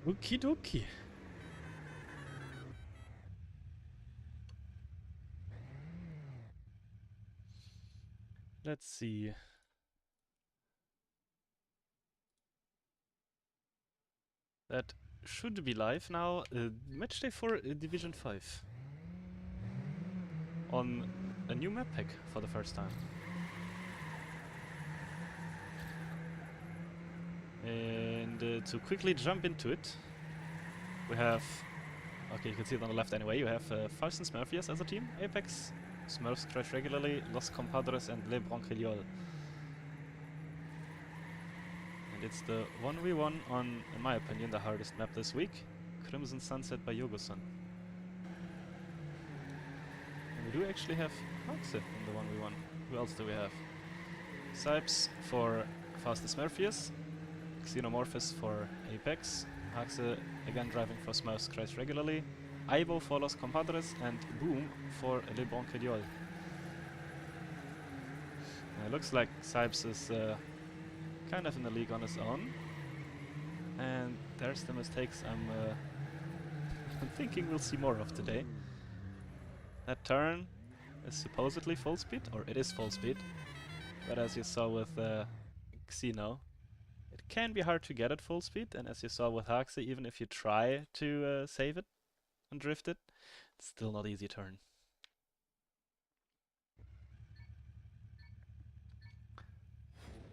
Okie dokie. Let's see. That should be live now. Matchday for Division 5. On a new map pack for the first time. And to quickly jump into it, we have... Okay, you can see it on the left anyway. You have Faust and Smurfious as a team. Apex, Smurfs crash regularly, Los Compadres and Le Branquignoles. And it's the 1v1 on, in my opinion, the hardest map this week. Crimson Sunset by Yogosun. And we do actually have Haxe in the 1v1. Who else do we have? Sipes for Faust and Smurfious. Xenomorphous for Apex. Haxe again driving for Smurfs crash regularly. Aibo for Los Compadres and Boom for Le Branquignoles. It looks like Sipes is kind of in the league on his own. And there's the mistakes I'm thinking we'll see more of today. That turn is supposedly full speed, or it is full speed. But as you saw with Xeno, it can be hard to get at full speed, and as you saw with Haxe, even if you try to save it and drift it, it's still not easy turn.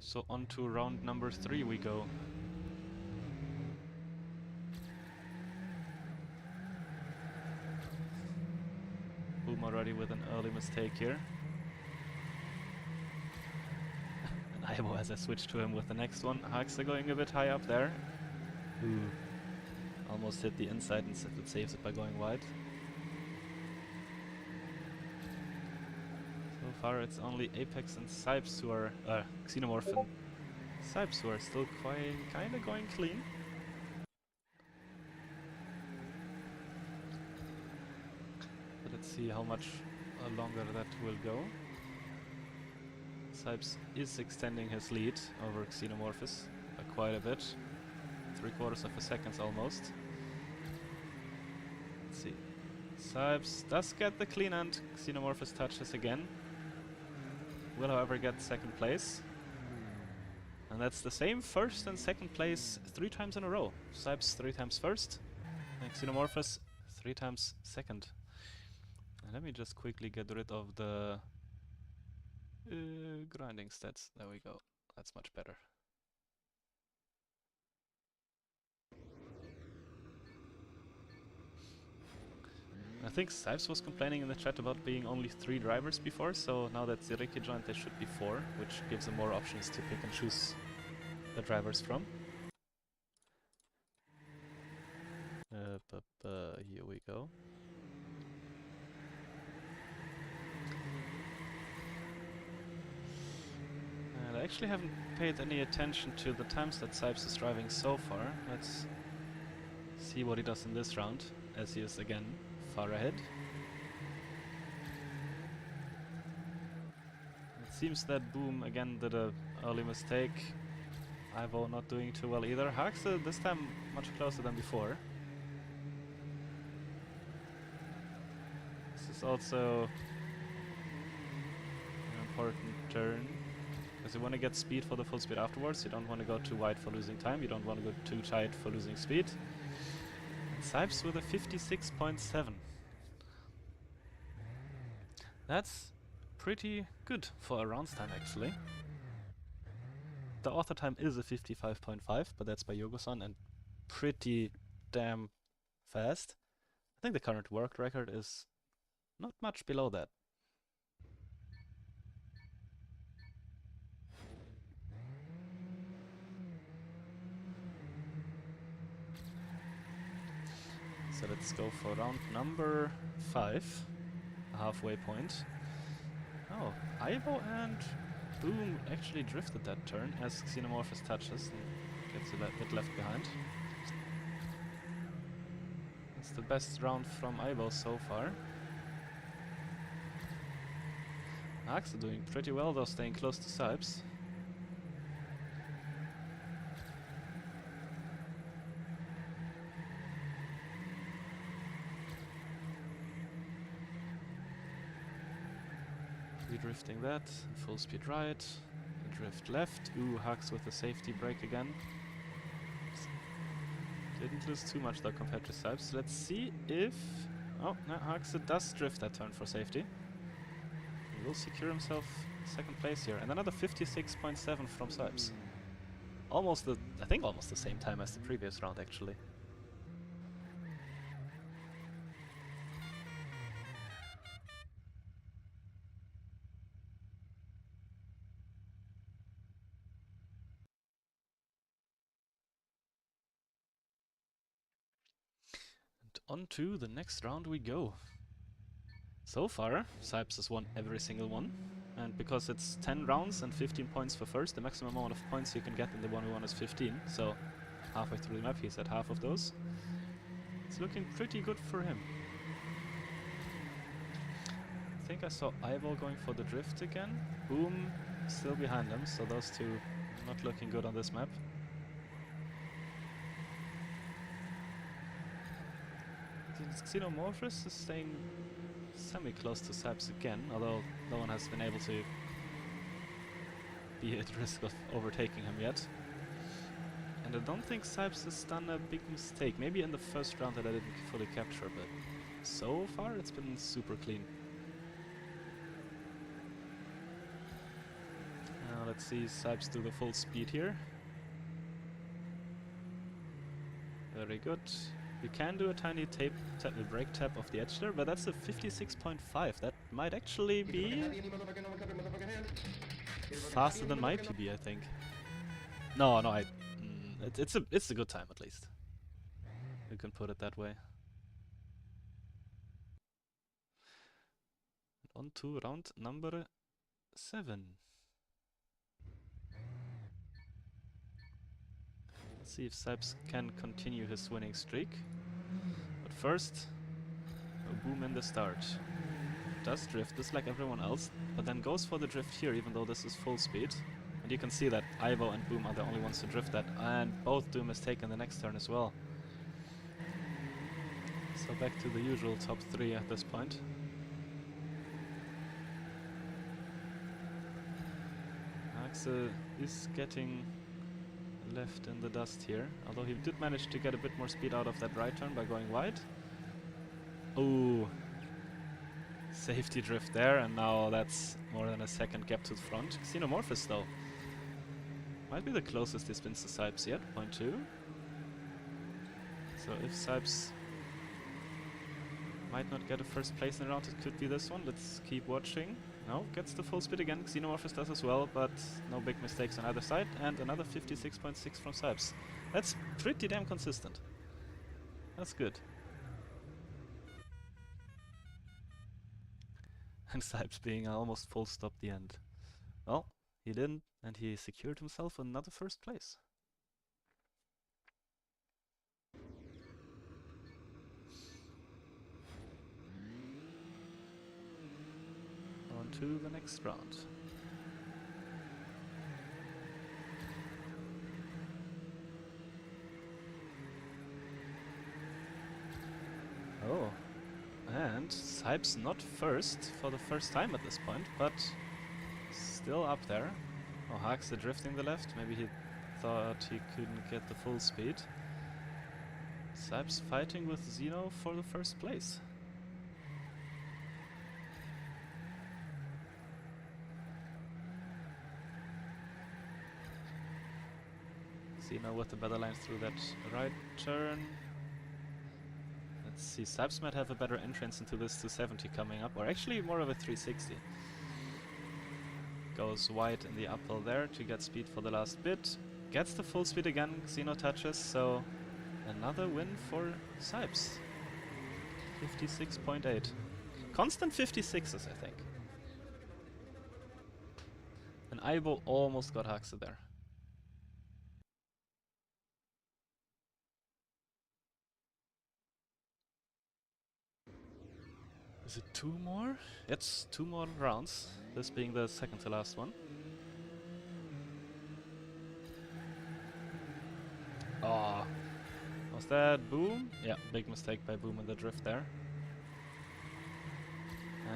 So on to round number 3 we go. Boom already with an early mistake here. And Aibo as I switch to him with the next one. Haxe going a bit high up there. Ooh. Almost hit the inside and it saves it by going wide. So far it's only Apex and Sipes who are... Xenomorph and Sipes who are still kinda going clean. But let's see how much longer that will go. Sipes is extending his lead over Xenomorphous by quite a bit. 3/4 of a second almost. Let's see. Sipes does get the clean end. Xenomorphous touches again. Will however get second place. And that's the same first and second place 3 times in a row. Sipes 3 times first, and Xenomorphous 3 times second. And let me just quickly get rid of the grinding stats. There we go. That's much better. I think Sipes was complaining in the chat about being only 3 drivers before, so now that Ziriki joined there should be 4, which gives him more options to pick and choose the drivers from. Here we go. And I actually haven't paid any attention to the times that Sipes is driving so far. Let's see what he does in this round, as he is again far ahead. It seems that Boom again did an early mistake. Aibo not doing too well either. Haxe this time much closer than before. This is also an important turn, because you want to get speed for the full speed afterwards. You don't want to go too wide for losing time. You don't want to go too tight for losing speed. And Sipes with a 56.7. That's pretty good for a rounds time actually. The author time is a 55.5, but that's by Yogosun and pretty damn fast. I think the current worked record is not much below that. So let's go for round number 5, a halfway point. Oh, Aibo and Boom actually drifted that turn as Xenomorphous touches and gets a bit left behind. It's the best round from Aibo so far. Haxe doing pretty well though, staying close to Sipes. Redrifting that, full speed right, drift left. Ooh, Hux with the safety brake again. Didn't lose too much though compared to Sipes. Let's see if... Oh, no, Hux does drift that turn for safety. He will secure himself second place here. And another 56.7 from Sipes. Almost the... I think almost the same time as the previous round actually. On to the next round we go. So far, Sipes has won every single one. And because it's 10 rounds and 15 points for first, the maximum amount of points you can get in the 1v1 is 15. So, halfway through the map he's at half of those. It's looking pretty good for him. I think I saw Eyeball going for the drift again. Boom, still behind him, so those two not looking good on this map. Xenomorphous is staying semi-close to Sipes again, although no one has been able to be at risk of overtaking him yet. And I don't think Sipes has done a big mistake. Maybe in the first round that I didn't fully capture, but so far it's been super clean. Now let's see Sipes do the full speed here. Very good. You can do a tiny brake tap off the edge there, but that's a 56.5. That might actually be faster than my PB, I think. No, it's a good time at least. You can put it that way. On to round number 7. Let's see if Sipes can continue his winning streak. But first, a boom in the start. Does drift just like everyone else, but then goes for the drift here even though this is full speed. And you can see that Ivo and Boom are the only ones to drift that, and both do a mistake in the next turn as well. So back to the usual top 3 at this point. Axel is getting left in the dust here, although he did manage to get a bit more speed out of that right turn by going wide. Ooh, safety drift there, and now that's more than a second gap to the front. Xenomorphous though might be the closest he's been to Sipes yet, 0.2. So if Sipes might not get a first place in the round, it could be this one. Let's keep watching. No, gets the full speed again. Xenomorphous does as well, but no big mistakes on either side. And another 56.6 from Sipes. That's pretty damn consistent. That's good. And Sipes being almost full stop the end. Well, he didn't, and he secured himself another first place. On to the next round. Oh, and Sipes not first for the first time at this point, but still up there. Oh, Hux drifting the left. Maybe he thought he couldn't get the full speed. Sipes fighting with Xeno for the first place. Xeno with the better line through that right turn. Let's see, Sipes might have a better entrance into this 270 coming up, or actually more of a 360. Goes wide in the uphill there to get speed for the last bit. Gets the full speed again, Xeno touches, so another win for Sipes. 56.8. Constant 56s, I think. And Aibo almost got Haxa there. Is it 2 more? It's 2 more rounds, this being the second to last one. Oh, was that Boom? Yeah, big mistake by Boom in the drift there.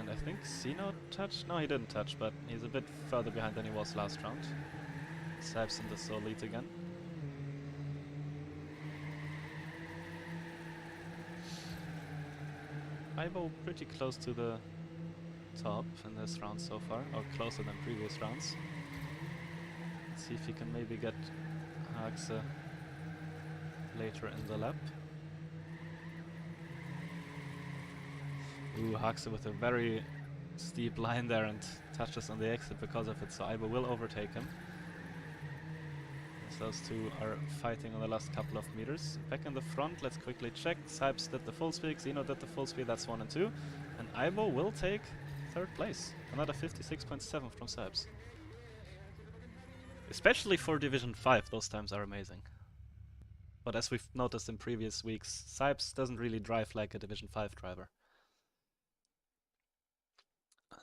And I think Xeno touched? No, he didn't touch, but he's a bit further behind than he was last round. Sipes in the sole lead again. Ivo pretty close to the top in this round so far, or closer than previous rounds. Let's see if he can maybe get Haxe later in the lap. Ooh, Haxe with a very steep line there and touches on the exit because of it, so Ivo will overtake him. As those two are fighting on the last couple of meters. Back in the front, let's quickly check. Sipes did the full speed, Xeno did the full speed, that's 1 and 2. And Ivo will take 3rd place. Another 56.7 from Sipes. Especially for Division 5, those times are amazing. But as we've noticed in previous weeks, Sipes doesn't really drive like a Division 5 driver.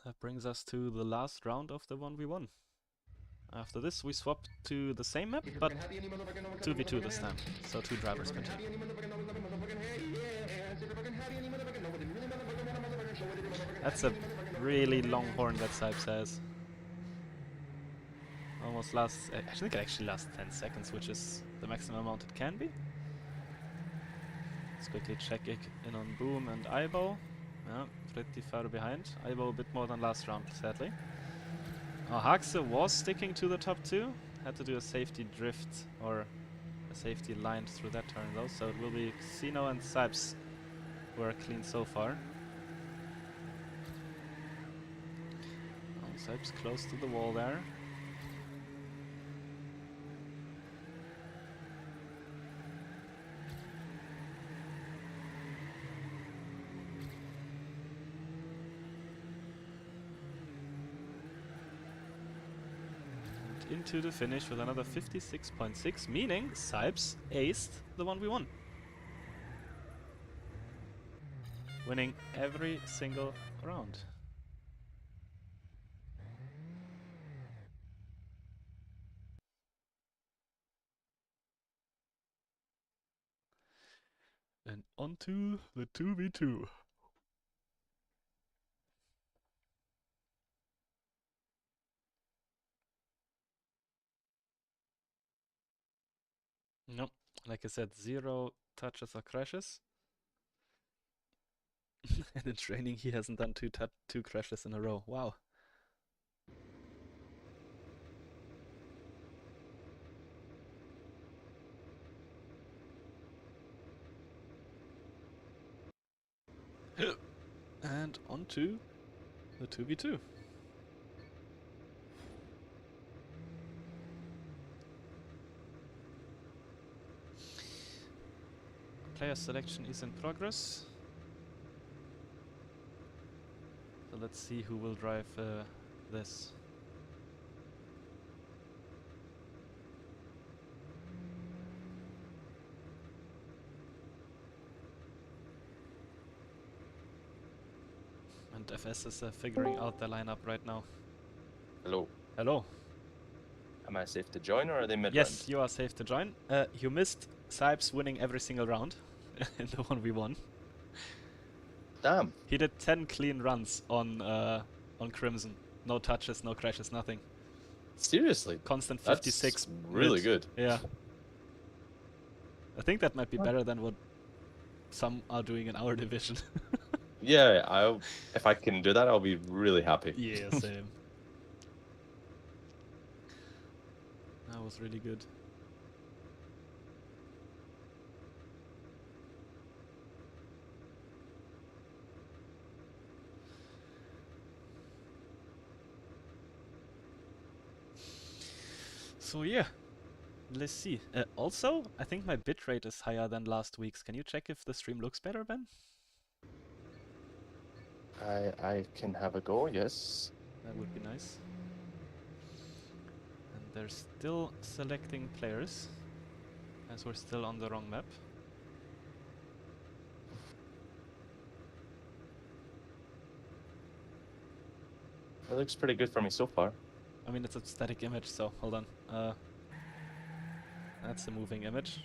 That brings us to the last round of the 1v1. After this we swap to the same map, but 2v2 this time, so 2 drivers per team. That's a really long horn that Sipes has. Almost lasts, I think it actually lasts 10 seconds, which is the maximum amount it can be. Let's quickly check in on Boom and Ivo. Yeah, pretty far behind. Ivo a bit more than last round, sadly. Haxe was sticking to the top 2. Had to do a safety drift or a safety line through that turn though, so it will be Xeno and Sipes who are clean so far. Sipes close to the wall there. Into the finish with another 56.6, meaning Sipes aced the 1v1. Winning every single round. And onto the 2v2. Nope, like I said, 0 touches or crashes. And in training he hasn't done 2 crashes in a row. Wow. And onto the 2v2. Player selection is in progress. So let's see who will drive this. And FS is figuring out the lineup right now. Hello. Hello. Am I safe to join, or are they mid-round? Yes, you are safe to join. You missed Sipes winning every single round in the 1v1. Damn. He did 10 clean runs on Crimson. No touches, no crashes, nothing. Seriously? Constant 56. That's really good. Yeah. I think that might be better than what some are doing in our division. Yeah, if I can do that, I'll be really happy. Yeah, same. That was really good. So yeah, let's see. Also, I think my bitrate is higher than last week's. Can you check if the stream looks better, Ben? I can have a go, yes. That would be nice. And they're still selecting players, as we're still on the wrong map. It looks pretty good for me so far. I mean, it's a static image, so hold on. That's a moving image.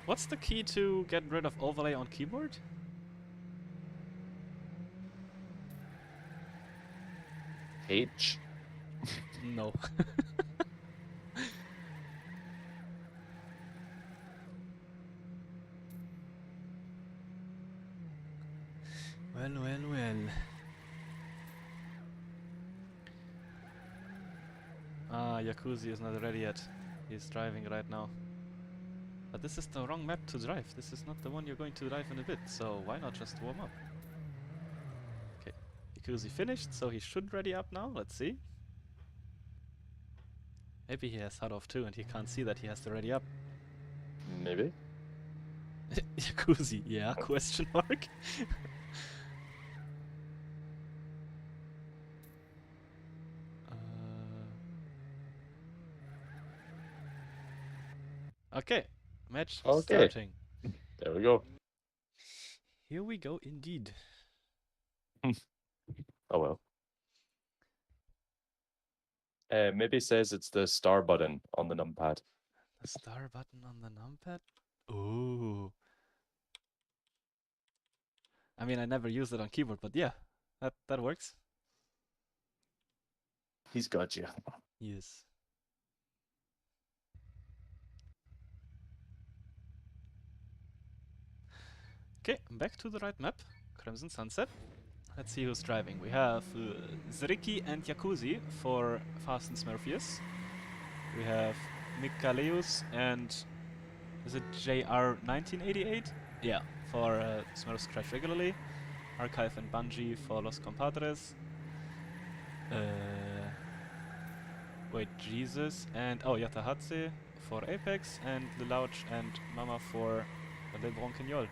What's the key to get rid of overlay on keyboard? H. No. Well, well, well. Ah, Jacuzzi is not ready yet. He's driving right now. But this is the wrong map to drive. This is not the one you're going to drive in a bit, so why not just warm up? Okay, Jacuzzi finished, so he should ready up now. Let's see. Maybe he has HUD off too and he can't see that he has to ready up. Maybe. Jacuzzi, yeah, question mark. Okay, match Okay. starting. There we go. Here we go indeed. Oh well. Maybe it says it's the star button on the numpad. The star button on the numpad? Ooh. I mean, I never used it on keyboard, but yeah, that works. He's got you. Yes. Okay, back to the right map. Crimson Sunset. Let's see who's driving. We have Zriki and Jacuzzi for Fast and Smurfious. We have Mikaleus and is it JR1988? Yeah, for Smurfs Crash Regularly. Archive and Bungie for Los Compadres. Wait, Jesus and Yatahatse for Apex and Lelouch and Mama for Le Branquignole.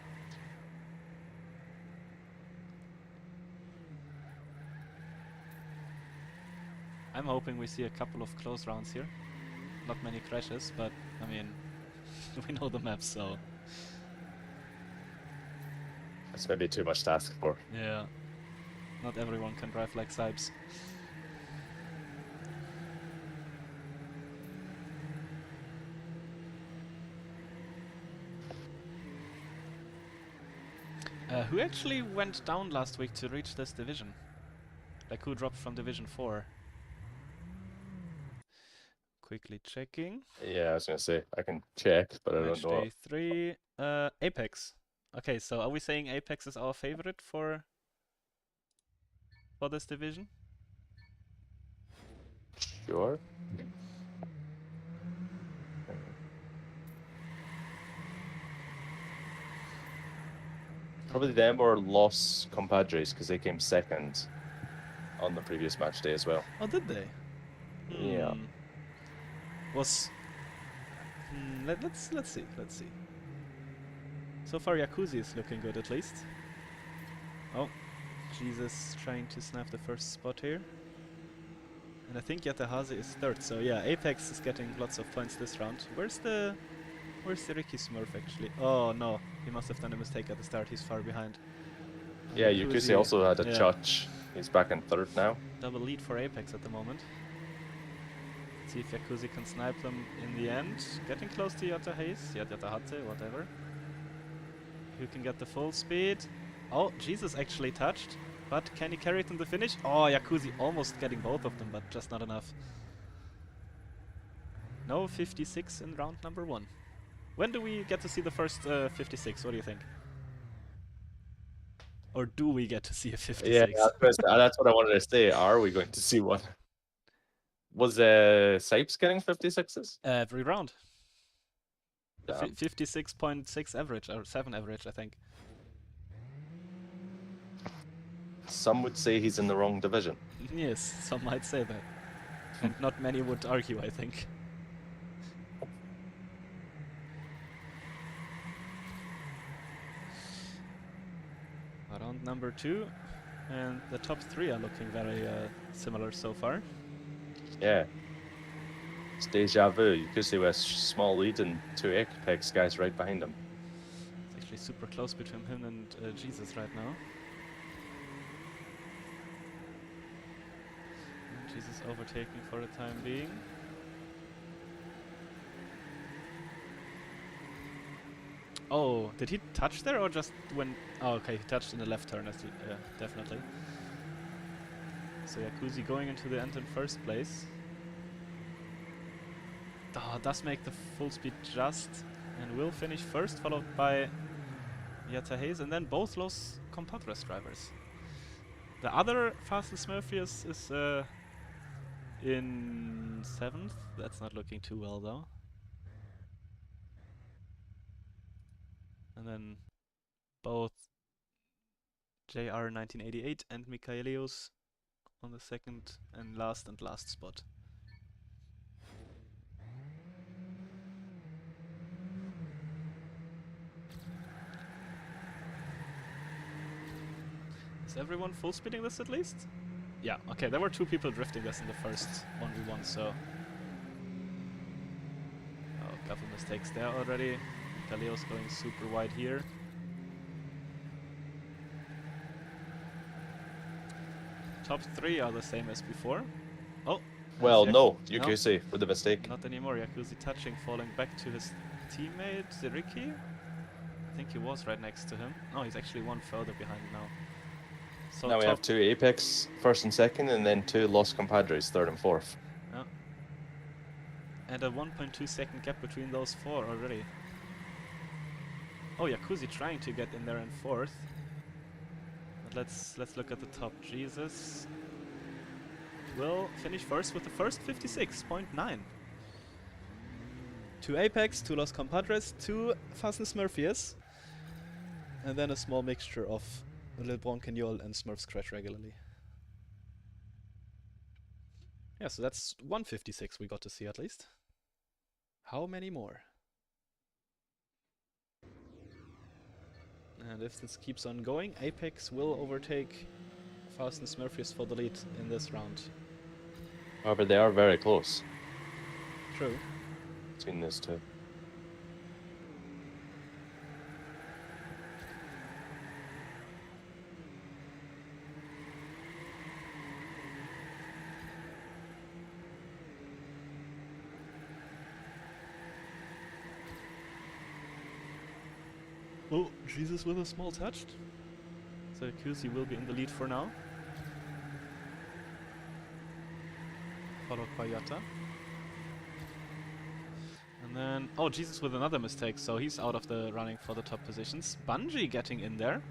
I'm hoping we see a couple of close rounds here. Not many crashes, but I mean, we know the map, so. That's maybe too much to ask for. Yeah. Not everyone can drive like Sipes. Who actually went down last week to reach this division? Like who dropped from Division 4? Quickly checking. Yeah, I was gonna say I can check, but I don't know. Matchday 3. Apex. Okay, so are we saying Apex is our favorite for this division? Sure. Probably them or Los Compadres because they came second on the previous match day as well. Oh, did they? Yeah. Was let's see. So far, Jacuzzi is looking good at least. Oh, Jesus trying to snap the first spot here. And I think Yatahaze is third. So yeah, Apex is getting lots of points this round. Where's the Ricky Smurf actually? Oh no, he must have done a mistake at the start. He's far behind. And Yeah, Jacuzzi also had a touch. He's back in third now. Double lead for Apex at the moment. Let's see if Jacuzzi can snipe them in the end. Getting close to Yatahatse, whatever. Who can get the full speed? Oh, Jesus actually touched. But can he carry it in the finish? Oh, Jacuzzi almost getting both of them, but just not enough. No 56 in round number 1. When do we get to see the first 56? What do you think? Or do we get to see a 56? Yeah, that's what I wanted to say. Are we going to see one? Was Sipes getting 56s? Every round. 56.6 56.6 average, or 7 average, I think. Some would say he's in the wrong division. Yes, some might say that. And not many would argue, I think. Round number 2, and the top 3 are looking very similar so far. Yeah. It's deja vu. You could see with a small lead and 2 Apex guys right behind him. It's actually super close between him and Jesus right now. And Jesus overtaking for the time being. Oh, did he touch there or just when... Oh, okay, he touched in the left turn, definitely. So Jacuzzi going into the end in first place. Oh, does make the full speed just, and will finish first, followed by Yatta Hayes, and then both Los Compadres drivers. The other Fast and Smurfious is in 7th. That's not looking too well though. And then both JR 1988 and Michaelius on the second and last spot. Is everyone full speeding this at least? Yeah, okay, there were 2 people drifting this in the first 1v1, so... Oh, a couple mistakes there already. Michaelius going super wide here. Top 3 are the same as before. Oh! Well, no, Jacuzzi with the mistake. Not anymore. Jacuzzi touching, falling back to his teammate, Ziriki. I think he was right next to him. No, he's actually one further behind now. So now we have 2 Apex, first and second, and then 2 Los Compadres, third and fourth. Yeah. And a 1.2 second gap between those 4 already. Oh, Jacuzzi trying to get in there in fourth. But let's look at the top. Jesus will finish first with the first 56.9. 2 Apex, 2 Los Compadres, 2 Fast and Smurfious. And then a small mixture of a little Branquignole and Smurfs crash regularly. Yeah, so that's 156 we got to see at least. How many more? And if this keeps on going, Apex will overtake Fast and Smurfious for the lead in this round. However, they are very close. True. Between these 2. Oh, Jesus with a small touch. So Jacuzzi will be in the lead for now. Followed by Yatta. And then, oh, Jesus with another mistake, so he's out of the running for the top positions. Bungie getting in there.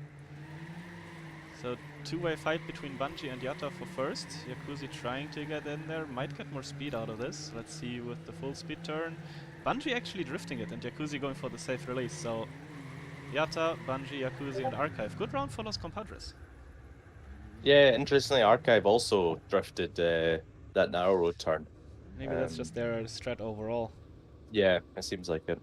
So 2-way fight between Bungie and Yatta for first. Jacuzzi trying to get in there, might get more speed out of this. Let's see with the full speed turn. Bungie actually drifting it and Jacuzzi going for the safe release, so Yatta, Bungie, Jacuzzi and Archive. Good round for Los Compadres. Yeah, interestingly, Archive also drifted that narrow road turn. Maybe that's just their strat overall. Yeah, it seems like it.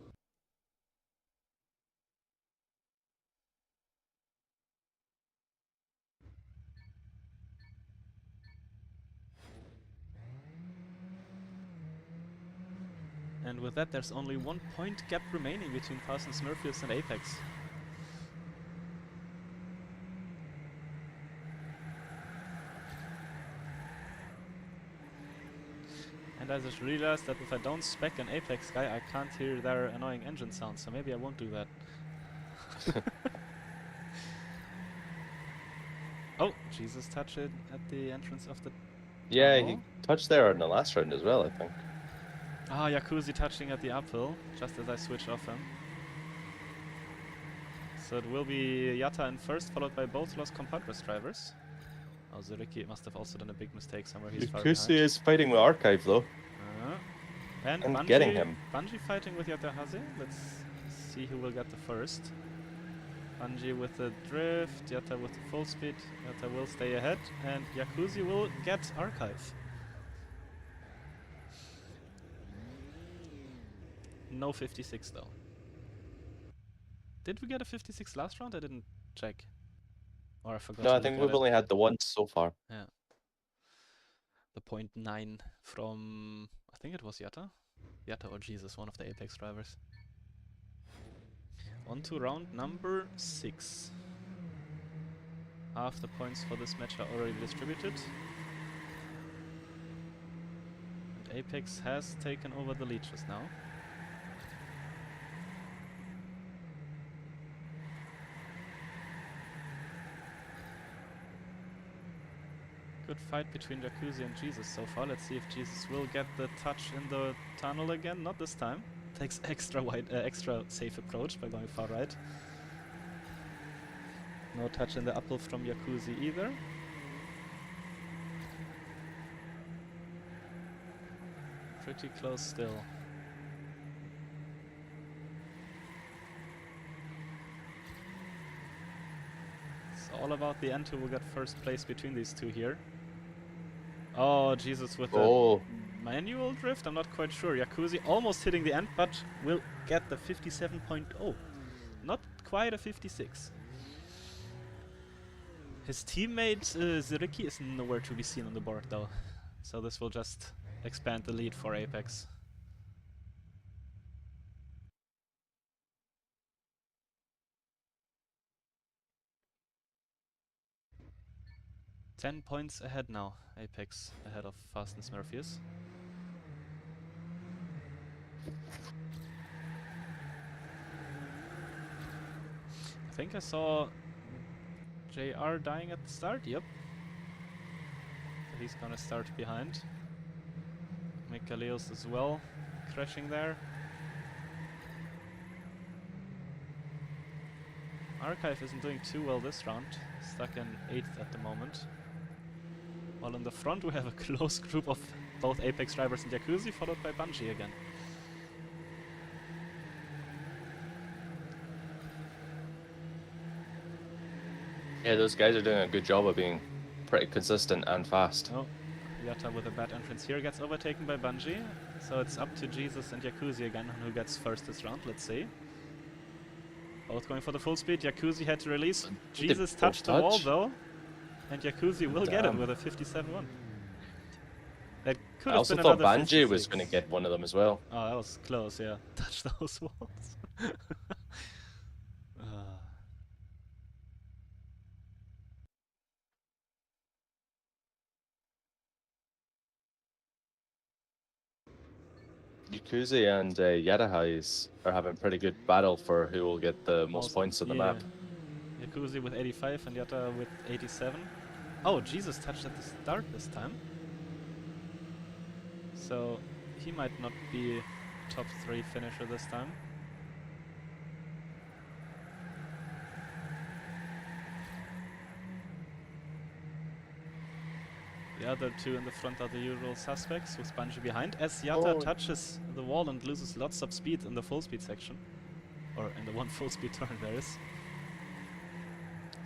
And with that, there's only 1 point gap remaining between Fast and Smurfious and Apex. And I just realized that if I don't spec an Apex guy, I can't hear their annoying engine sounds, so maybe I won't do that. Oh, Jesus touched it at the entrance of the Yeah, tunnel. he touched there in the last round as well, I think. Ah, Jacuzzi touching at the uphill, just as I switch off him. So it will be Yatta in first, followed by both Los Compadres drivers. Oh, Zuriki must have also done a big mistake somewhere. He's far behind. Jacuzzi is fighting with Archive though. And Bungie, getting him. Bungie fighting with Yatta Haze. Let's see who will get the first. Bungie with the drift, Yatta with the full speed. Yatta will stay ahead, and Jacuzzi will get Archive. No 56 though. Did we get a 56 last round? I didn't check. Or I forgot. No, I think we've only had the one so far. Yeah. The 0.9 from, I think it was Yatta? Yatta or Jesus, one of the Apex drivers. On to round number 6. Half the points for this match are already distributed. And Apex has taken over the lead just now. good fight between Jacuzzi and Jesus so far. Let's see if Jesus will get the touch in the tunnel again. Not this time. Takes extra safe approach by going far right. No touch in the uphill from Jacuzzi either. Pretty close still. It's all about the end who will get first place between these two here. Oh, Jesus with the manual drift? I'm not quite sure. Jacuzzi almost hitting the end, but will get the 57.0. Not quite a 56. His teammate Ziriki is nowhere to be seen on the board though. So this will just expand the lead for Apex. Ten points ahead now, Apex ahead of Fast and Smurfious. I think I saw JR dying at the start, yep. So he's gonna start behind. Mikaleos as well, crashing there. Archive isn't doing too well this round, stuck in 8th at the moment. While in the front we have a close group of both Apex drivers and Jacuzzi, followed by Bungie again. Yeah, those guys are doing a good job of being pretty consistent and fast. Oh, Yatta with a bad entrance here gets overtaken by Bungie. So it's up to Jesus and Jacuzzi again on who gets first this round, let's see. Both going for the full speed, Jacuzzi had to release. Jesus touched the wall though, and Jacuzzi will get it with a 57-1. That could have been another 56. I also thought Bungie was going to get one of them as well. Oh, that was close, yeah. Touch those walls. Jacuzzi and Yadahais are having pretty good battle for who will get the most points on the map. Jacuzzi with 85 and Yatta with 87. Oh, Jesus touched at the start this time. So he might not be top 3 finisher this time. The other two in the front are the usual suspects, with Bungie behind, as Yatta touches the wall and loses lots of speed in the full speed section. Or in the one full speed turn there is.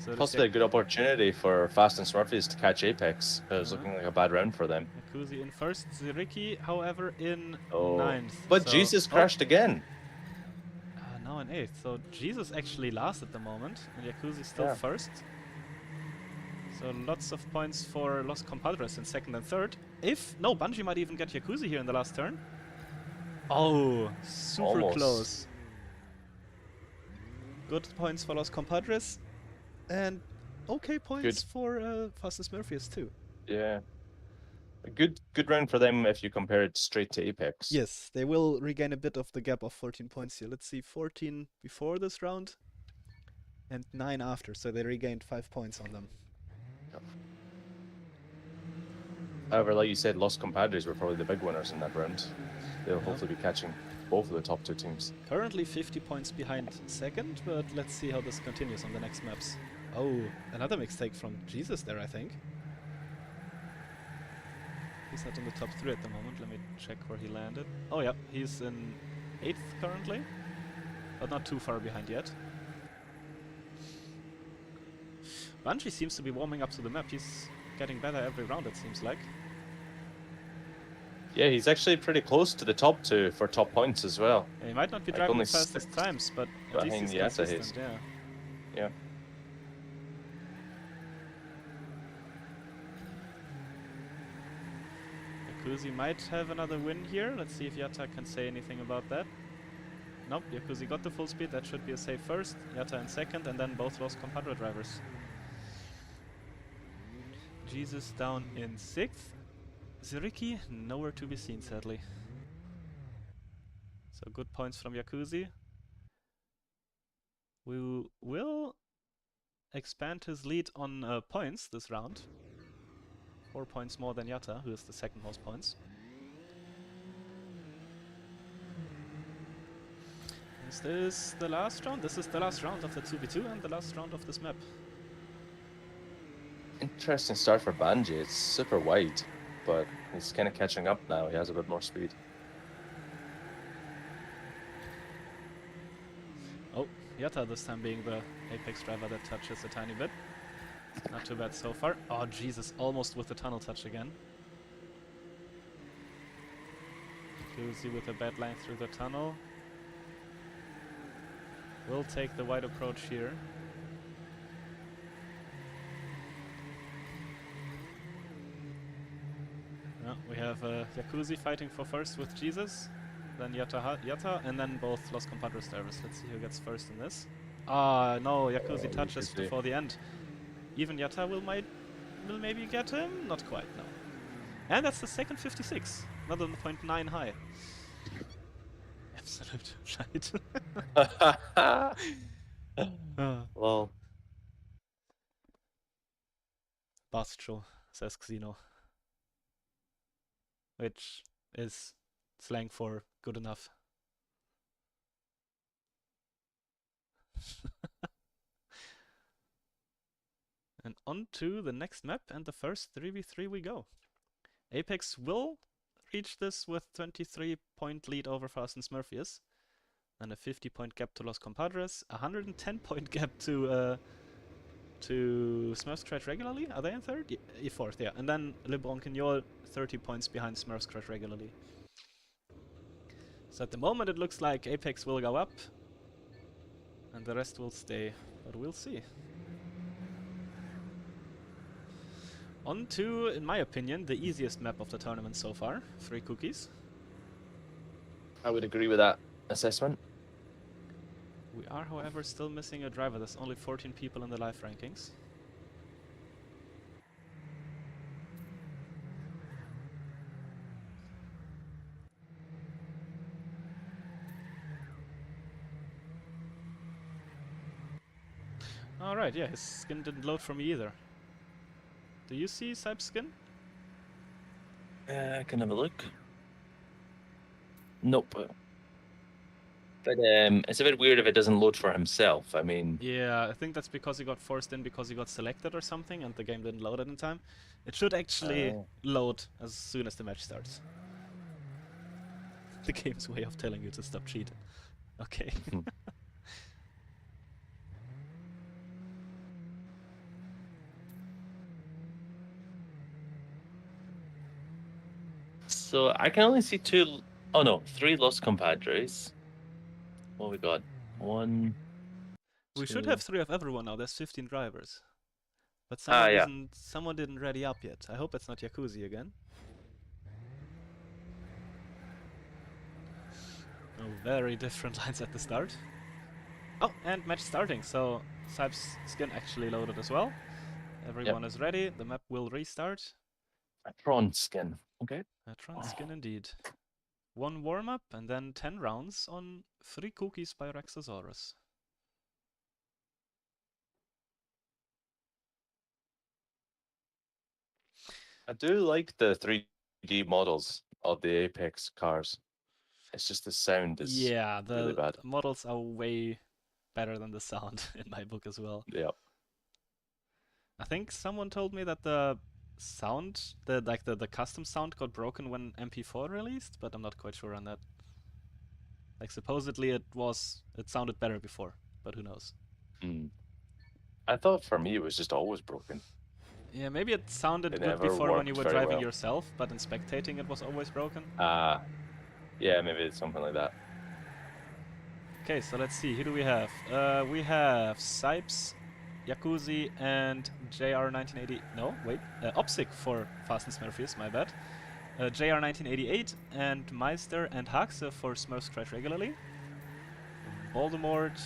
So possibly a good opportunity for Fast and Smurfies to catch Apex. It was looking like a bad round for them. Jacuzzi in first, Ziriki, however, in 9th. But so Jesus crashed again. Now in 8th. So Jesus actually last at the moment, and Jacuzzi still first. So lots of points for Los Compadres in 2nd and 3rd. No, Bungie might even get Jacuzzi here in the last turn. Oh, super close. Good points for Los Compadres. And okay points for Fast and Smurfious too. Yeah. A good round for them if you compare it straight to Apex. Yes, they will regain a bit of the gap of 14 points here. Let's see, 14 before this round and 9 after, so they regained 5 points on them. However, like you said, Los Compadres were probably the big winners in that round. They'll hopefully be catching both of the top 2 teams. Currently 50 points behind 2nd, but let's see how this continues on the next maps. Oh, another mistake from Jesus there, I think. He's not in the top 3 at the moment. Let me check where he landed. Oh yeah, he's in 8th currently, but not too far behind yet. Bungie seems to be warming up to the map. He's getting better every round, it seems like. Yeah, he's actually pretty close to the top 2 for top points as well. Yeah, he might not be like driving the fastest times, but at least he's consistent, yeah. Jacuzzi might have another win here. Let's see if Yatta can say anything about that. Nope, Jacuzzi got the full speed. That should be a safe first. Yatta in 2nd, and then both Los Compadre drivers. Jesus down in 6th. Ziriki nowhere to be seen, sadly. So good points from Jacuzzi. We will expand his lead on points this round. 4 points more than Yatta, who is the second most points. Is this the last round? This is the last round of the 2v2 and the last round of this map. Interesting start for Banji. It's super wide, but he's kind of catching up now. He has a bit more speed. Oh, Yatta this time being the Apex driver that touches a tiny bit. Not too bad so far. Oh Jesus, almost with the tunnel touch again. Lucy with a bad line through the tunnel. Will take the wide approach here. We have Jacuzzi fighting for first with Jesus, then Yatta, and then both Los Compadres drivers. Let's see who gets first in this. Ah, no, Jacuzzi touches before the end. Even Yatta will maybe get him? Not quite, no. And that's the second 56, another 0.9 high. Absolute shite. Well, Bastro, says Xeno. Which is slang for good enough. And on to the next map and the first 3v3 we go. Apex will reach this with 23-point lead over Fast and Smurfious. And a 50-point gap to Los Compadres, a 110-point gap to Smurfs Crash regularly. Are they in third? Yeah, fourth, yeah. And then Le Branquignoles 30 points behind Smurfs Crash regularly. So at the moment it looks like Apex will go up and the rest will stay, but we'll see. On to, in my opinion, the easiest map of the tournament so far, 3 cookies. I would agree with that assessment. We are, however, still missing a driver. There's only 14 people in the live rankings. Alright, yeah, his skin didn't load for me either. Do you see Sype's skin? I can have a look. Nope. But it's a bit weird if it doesn't load for himself. I mean... Yeah, I think that's because he got forced in because he got selected or something and the game didn't load it in time. It should actually load as soon as the match starts. The game's way of telling you to stop cheating. Okay. So I can only see 2... Oh no, 3 Los Compadres. What we got? 1... We 2... should have 3 of everyone now. There's 15 drivers. But someone didn't ready up yet. I hope it's not Jacuzzi again. Oh, very different lines at the start. Oh, and match starting. So Sype's skin actually loaded as well. Everyone is ready. The map will restart. A Tron skin. Okay. A Tron skin indeed. 1 warm-up and then 10 rounds on 3 cookies by Raxosaurus. I do like the 3D models of the Apex cars. It's just the sound is really bad. The models are way better than the sound in my book as well. Yeah. I think someone told me that the sound, the custom sound got broken when MP4 released, but I'm not quite sure on that. Like supposedly it sounded better before, but who knows? I thought for me it was just always broken. Yeah, maybe it sounded good before when you were driving yourself, but in spectating it was always broken. Yeah, maybe it's something like that. Okay, so let's see. Who do we have? We have Sypes, Jacuzzi, and JR1980. No, wait. Opsic for Fast and Smurfious, my bad. JR1988 and Meister and Haxe for Smurfs Crash regularly. Voldemort,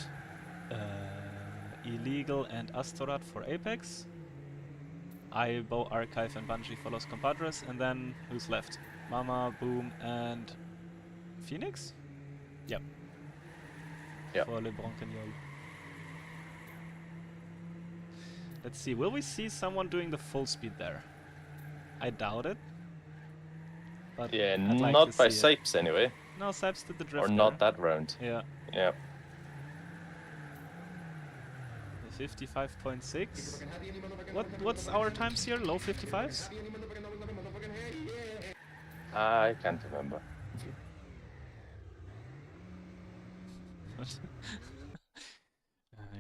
Illegal and Astorat for Apex. Ibo, Archive and Bungie for Los Compadres. And then who's left? Mama, Boom, and Phoenix? Yep. For Le Branquignoles. Let's see, will we see someone doing the full speed there? I doubt it. But Yeah, I'd like not to by see it. Sipes anyway. No, Sipes did the drift Or there. not that round. Yeah. Yeah. 55.6. What's our times here? Low 55s? I can't remember.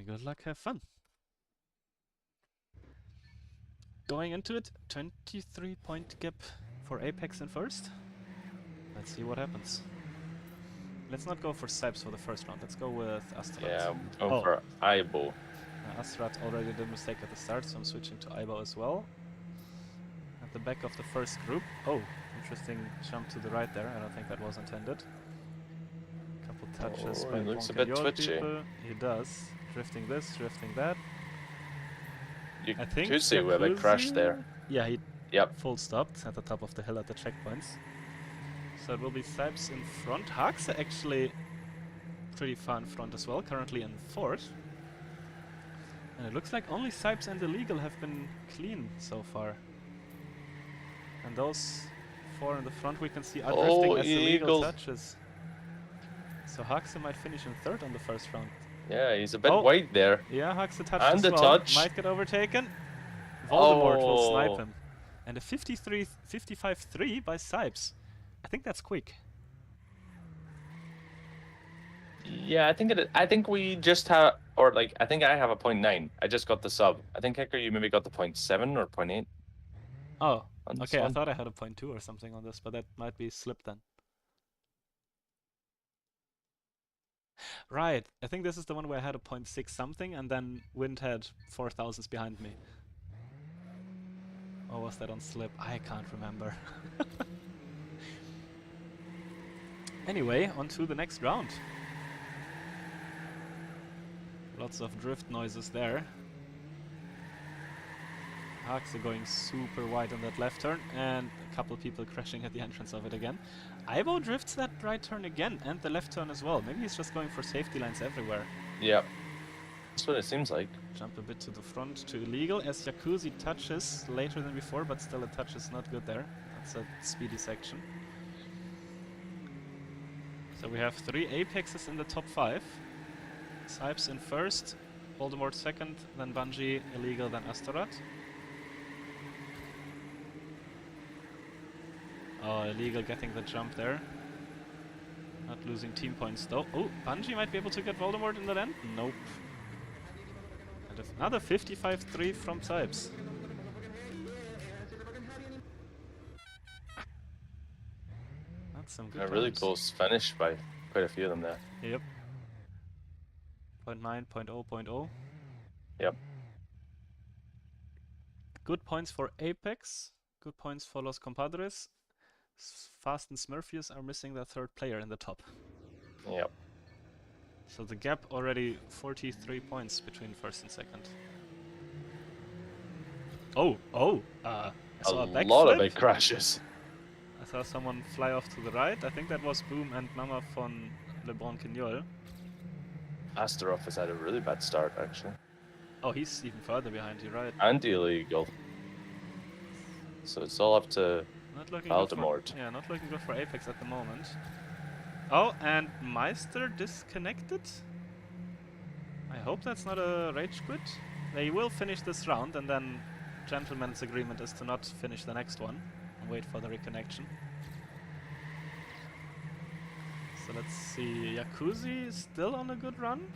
Good luck, have fun. Going into it, 23-point gap for Apex in first. Let's see what happens. Let's not go for Sipes for the first round. Let's go with Astrat. Yeah, going for Aibo. Astrat already did a mistake at the start, so I'm switching to Aibo as well. At the back of the first group. Oh, interesting jump to the right there. I don't think that was intended. Couple touches by he looks a bit Branquignoles twitchy. people. He does. Drifting this, drifting that. You I think could see where they crashed there. Yeah, he Yep. full stopped at the top of the hill at the checkpoints. So it will be Sipes in front. Haxe actually pretty far in front as well, currently in fourth. And it looks like only Sipes and Illegal have been clean so far. And those four in the front we can see are drifting as Illegal touches. So Haxe might finish in third on the first round. Yeah, he's a bit wide there. Yeah, Haxe touched And as the well. touch. Might get overtaken. Voldemort will snipe him. And a 55-3 by Sipes. I think that's quick. Yeah, I think we just have, or like, I think I have a 0.9. I just got the sub. I think Hector, you maybe got the 0.7 or 0.8. Oh, okay. I thought I had a 0.2 or something on this, but that might be slipped then. Right. I think this is the one where I had a 0.6 something, and then Wind had 4,000s behind me. Or was that on slip? I can't remember. Anyway, on to the next round. Lots of drift noises there. Haxe going super wide on that left turn, and a couple people crashing at the entrance of it again. Aibo drifts that right turn again, and the left turn as well. Maybe he's just going for safety lines everywhere. Yeah, that's what it seems like. Jump a bit to the front to Illegal, as Jacuzzi touches later than before, but still a touch is not good there. That's a speedy section. So we have 3 Apexes in the top 5. Sipes in first, Voldemort second, then Bungie, Illegal, then Astaroth. Oh, Illegal getting the jump there. Not losing team points though. Oh, Bungie might be able to get Voldemort in the end? Nope. And another 55-3 from Sipes. That's some good A really times. close finish by quite a few of them there. Yep. 0.9, 0.0, 0.0. Yep. Good points for Apex. Good points for Los Compadres. Fast and Smurfious are missing their third player in the top. Yep. So the gap already 43 points between first and second. I saw a backflip. lot of big crashes. I saw someone fly off to the right. I think that was Boom and Mama von Le Branquignole. Astaroth has had a really bad start, actually. Oh, he's even further behind you, right? And Illegal. So it's all up to Not looking Voldemort. good for, yeah, not looking good for Apex at the moment. Oh, and Meister disconnected? I hope that's not a rage quit. They will finish this round, and then gentleman's agreement is to not finish the next one and wait for the reconnection. So let's see, Jacuzzi is still on a good run.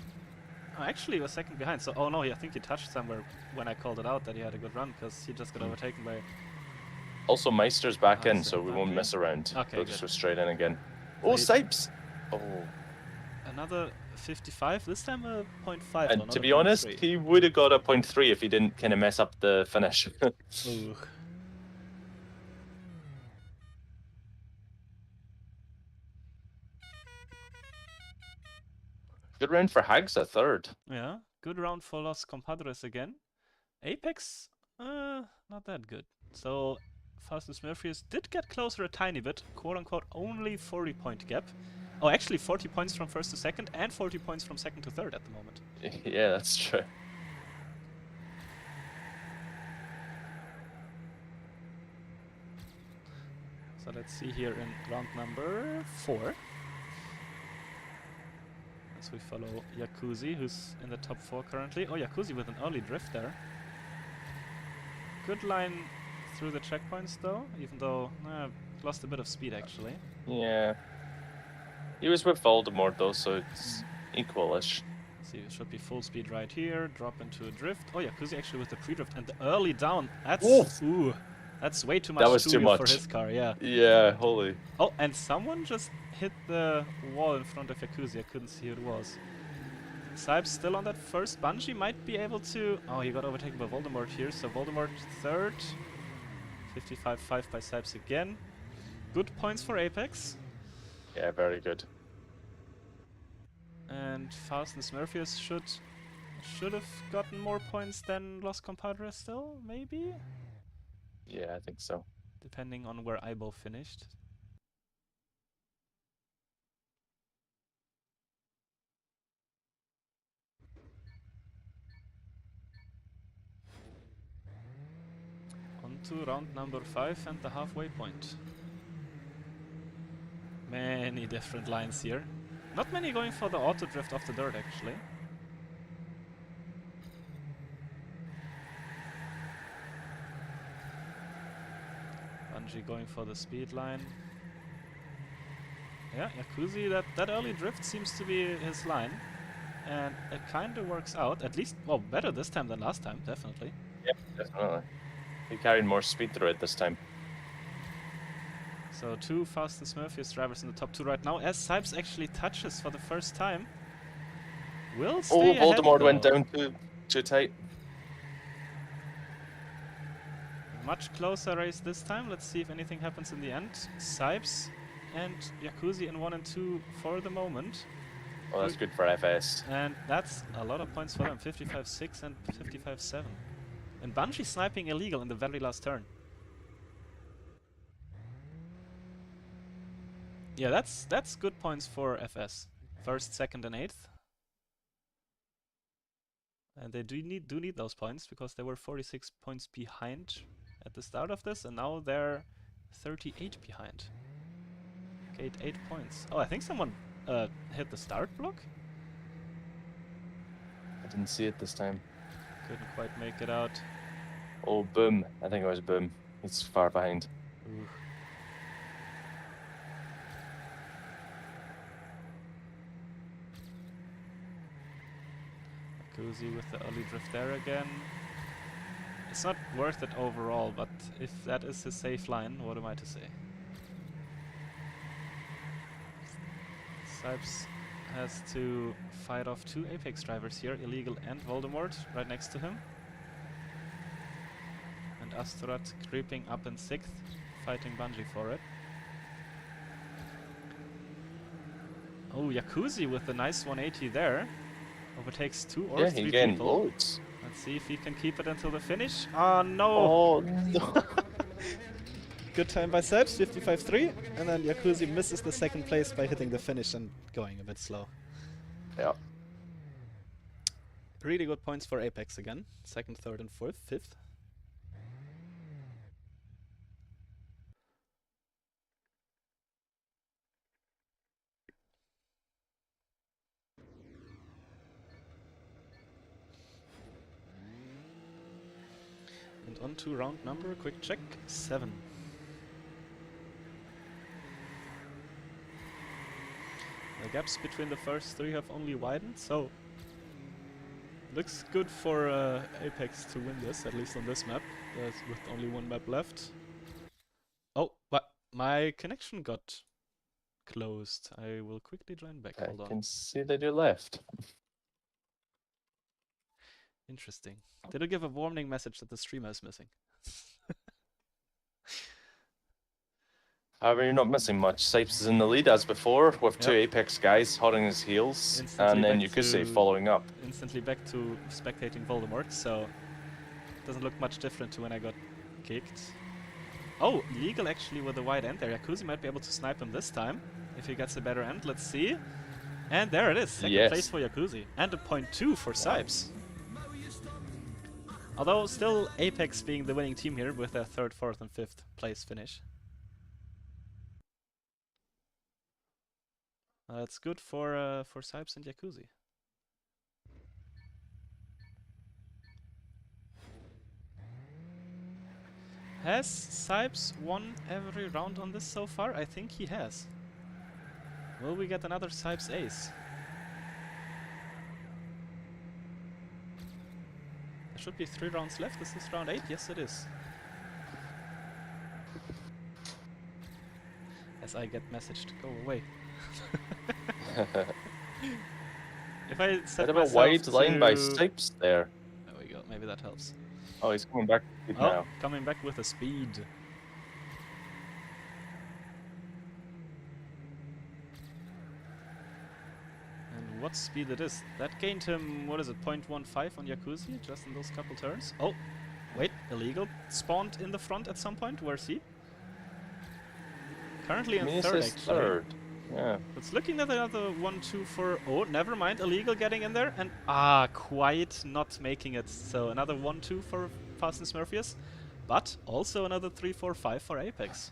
Oh, actually, he was second behind, so oh no, I think he touched somewhere when I called it out that he had a good run, because he just got overtaken by... Also, Meister's back in, Meister, so we won't Bungie. mess around. Okay, We'll good. just go straight in again. So Oh, he's- Sipes! Oh. Another 55, this time a 0.5. And to be honest, he would have got a 0.3 if he didn't kind of mess up the finish. Ooh. Good round for Hags at third. Yeah, good round for Los Compadres again. Apex, not that good. So, Fast and Smurfious did get closer a tiny bit, quote-unquote only 40-point gap. Oh, actually 40 points from first to second, and 40 points from second to third at the moment. Yeah, that's true. let's see here in round number 4. As we follow Jacuzzi, who's in the top 4 currently. Oh, Jacuzzi with an early drift there. Good line through the checkpoints though, even though lost a bit of speed actually. Yeah. He was with Voldemort though, so it's equalish. See, it should be full speed right here, drop into a drift. Oh, Jacuzzi actually with the pre-drift and the early down. That's that's way too much. That was too much for his car, yeah. Yeah, holy. Oh, and someone just hit the wall in front of Jacuzzi. I couldn't see who it was. Sipes still on that first. Bungie might be able to... Oh, he got overtaken by Voldemort here. So Voldemort third. 55.5 by Sipes again. Good points for Apex. Yeah, very good. And Fast and Smurfious should have gotten more points than Los Compadres still, maybe? Yeah, I think so. Depending on where Ibo finished. On to round number 5 and the halfway point. Many different lines here. Not many going for the auto drift off the dirt actually. Bungie going for the speed line. Yeah, Jacuzzi, that early drift seems to be his line. And it kind of works out, at least, well, better this time than last time, definitely. Yeah, definitely. He carried more speed through it this time. So 2 Fast and Smurfious drivers in the top 2 right now, as Sipes actually touches for the first time. Will stay ahead, Voldemort went though. down too tight. Much closer race this time. Let's see if anything happens in the end. Sipes and Jacuzzi in 1 and 2 for the moment. Oh, that's good for FS. And that's a lot of points for them. 55.6 and 55.7. And Bungie sniping illegal in the very last turn. Yeah, that's good points for FS. First, second, and 8th. And they do need those points because they were 46 points behind at the start of this, and now they're 38 behind. Okay, 8 points. Oh, I think someone hit the start block. I didn't see it this time. Couldn't quite make it out. Oh, Boom. I think it was Boom. It's far behind. Ooh. Jacuzzi with the early drift there again. It's not worth it overall, but if that is his safe line, what am I to say? Sipes has to fight off 2 Apex drivers here, Illegal and Voldemort, right next to him. And Astorat creeping up in 6th, fighting Bungie for it. Oh, Jacuzzi with the nice 180 there. Overtakes 2 or 3 he gained people. loads. Let's see if he can keep it until the finish. Oh no! Oh no! Good time by Sipes, 55.3, and then Jacuzzi misses the second place by hitting the finish and going a bit slow. Yeah. Really good points for Apex again. 2nd, 3rd, and 4th, 5th. And on to round number, quick check, 7. The gaps between the first 3 have only widened, so looks good for Apex to win this, at least on this map, with only 1 map left. Oh, but my connection got closed. I will quickly join back. Hold on. I can see that you left. Interesting. Did it give a warning message that the streamer is missing? However, you're not missing much. Sipes is in the lead as before, with 2 Yep. Apex guys hot on his heels, Instantly and then back Jacuzzi to- following up. Instantly back to spectating Voldemort, so doesn't look much different to when I got kicked. Oh, Legal actually with a wide end there. Jacuzzi might be able to snipe him this time if he gets a better end. Let's see. And there it is. Second place for Jacuzzi. And a 0.2 for Sipes. Although still Apex being the winning team here with their 3rd, 4th, and 5th place finish. It's good for Sipes and Jacuzzi. Has Sipes won every round on this so far? I think he has. Will we get another Sipes ace? There should be 3 rounds left. Is this round 8? Yes, it is. As I get messaged, go away. If I set Bit of a myself wide line by to... Sipes there. There we go. Maybe that helps. Oh, he's coming back now. Coming back with a speed. And what speed it is. That gained him, what is it, 0.15 on Jacuzzi, just in those couple turns. Oh, wait, illegal. Spawned in the front at some point. Where's he? Currently in third, actually. Third. Yeah. It's looking at another 1-2 for... Oh, never mind. Illegal getting in there. And quite not making it. So another 1-2 for Fast and Smurfious. But also another 3-4-5 for Apex.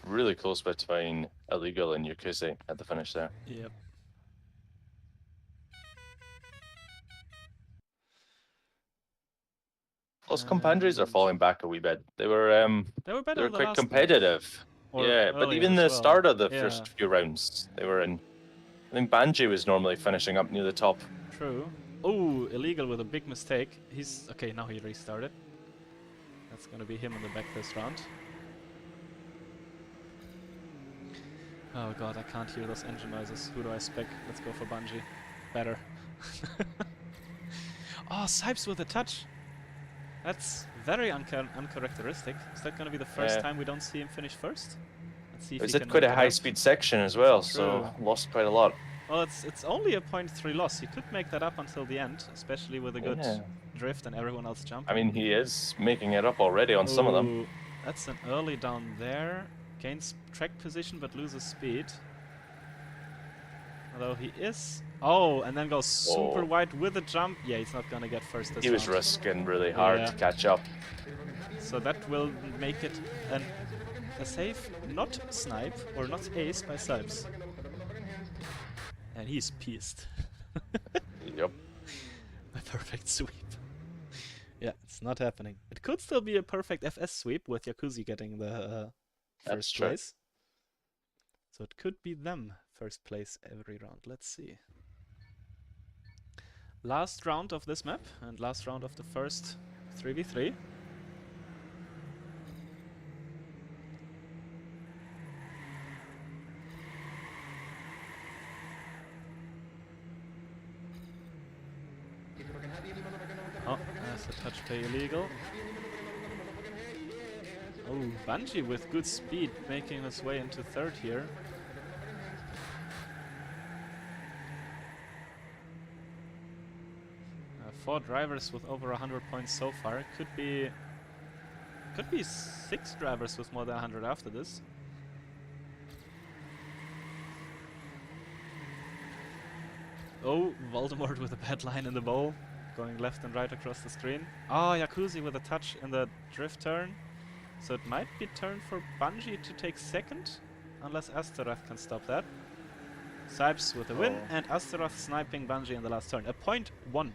Really close between Illegal and Jacuzzi at the finish there. Yep. Those Compadres are falling back a wee bit. They were better quite competitive. Yeah, but even the start of the first few rounds, they were in. I think Banji was normally finishing up near the top. True. Oh, Illegal with a big mistake. He's... Okay, now he restarted. That's gonna be him in the back this round. Oh god, I can't hear those engine noises. Who do I spec? Let's go for Bungie. Better. Oh, Sipes with a touch! That's very uncharacteristic. Is that gonna be the first time we don't see him finish first? Let's see if Is he it can quite make a it high-speed section as well, True. so lost quite a lot. Well, it's only a 0.3 loss. He could make that up until the end, especially with a good drift and everyone else jumping. I mean, he is making it up already on some of them. That's an early down there. Gains track position but loses speed. Although he is... Oh, and then goes super wide with a jump. Yeah, he's not gonna get first this He was round. risking really hard to catch up. So that will make it a safe not snipe or not ace by Sipes. And he's pissed. Yep. A perfect sweep. Yeah, it's not happening. It could still be a perfect FS sweep with Jacuzzi getting the first place. So it could be them first place every round. Let's see. Last round of this map and last round of the first 3v3. Oh, that's a touch play illegal. Oh, Bungie with good speed making his way into third here. Four drivers with over 100 points so far. Could be 6 drivers with more than 100 after this. Oh, Voldemort with a bad line in the bowl. Going left and right across the screen. Oh, Jacuzzi with a touch in the drift turn. So it might be turn for Bungie to take second, unless Astaroth can stop that. Sipes with a win, and Astaroth sniping Bungie in the last turn. A 0.1.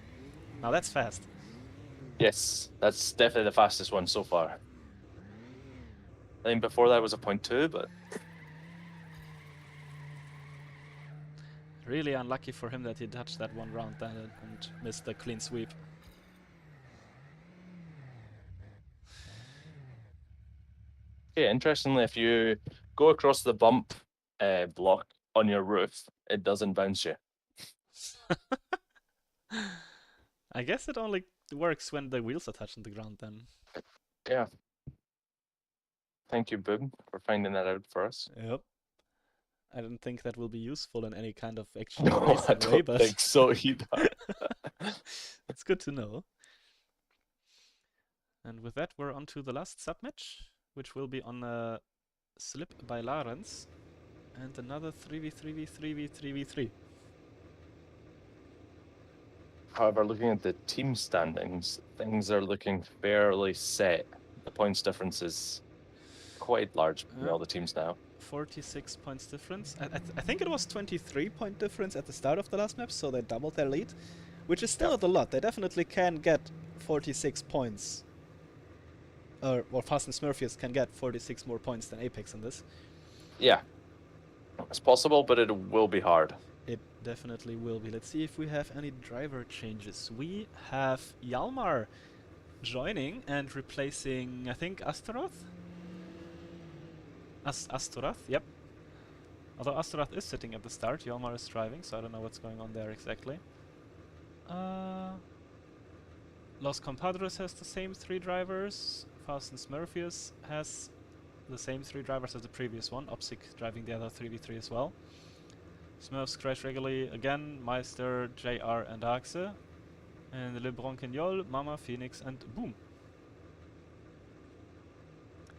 Now that's fast. Yes, that's definitely the fastest one so far. I think before that was a 0.2, but... Really unlucky for him that he touched that one round then and missed the clean sweep. Okay, interestingly, if you go across the bump block on your roof, it doesn't bounce you. I guess it only works when the wheels are touching the ground then. Yeah. Thank you, Boob, for finding that out for us. Yep. I don't think that will be useful in any kind of actual No, I don't think so either. It's good to know. And with that, we're on to the last sub-match, which will be on a slip by Lawrence, and another 3v3v3v3v3. However, looking at the team standings, things are looking fairly set. The points difference is quite large between all the teams now. 46 points difference. I think it was 23 point difference at the start of the last map, so they doubled their lead, which is still Yep. a lot. They definitely can get 46 points. Well, Fast and Smurfious can get 46 more points than Apex in this. Yeah. It's possible, but it will be hard. It definitely will be. Let's see if we have any driver changes. We have Hjalmar joining and replacing, I think, Astaroth? Astaroth, yep. Although Astaroth is sitting at the start, Hjalmar is driving, so I don't know what's going on there exactly. Los Compadres has the same 3 drivers. Fast and Smurfious has the same 3 drivers as the previous one. Opsic driving the other 3v3 as well. Smurfs crash regularly again. Meister, JR and Axe. And Le Branquignoles, Mama, Phoenix and Boom.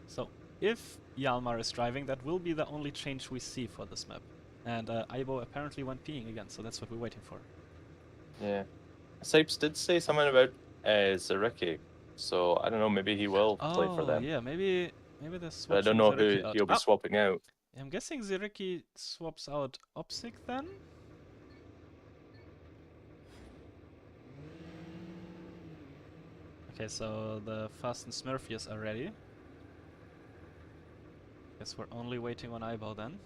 So, if Hjalmar is driving, that will be the only change we see for this map. And Aibo apparently went peeing again, so that's what we're waiting for. Yeah. Sipes did say something about Zareki, so I don't know, maybe he will play for them. Yeah, maybe they're But I switching don't know Zareki who out. he'll be swapping out. I'm guessing Zareki swaps out Opsic then? Okay, so the Fast and Smurfious are ready. Guess we're only waiting on Aibo then.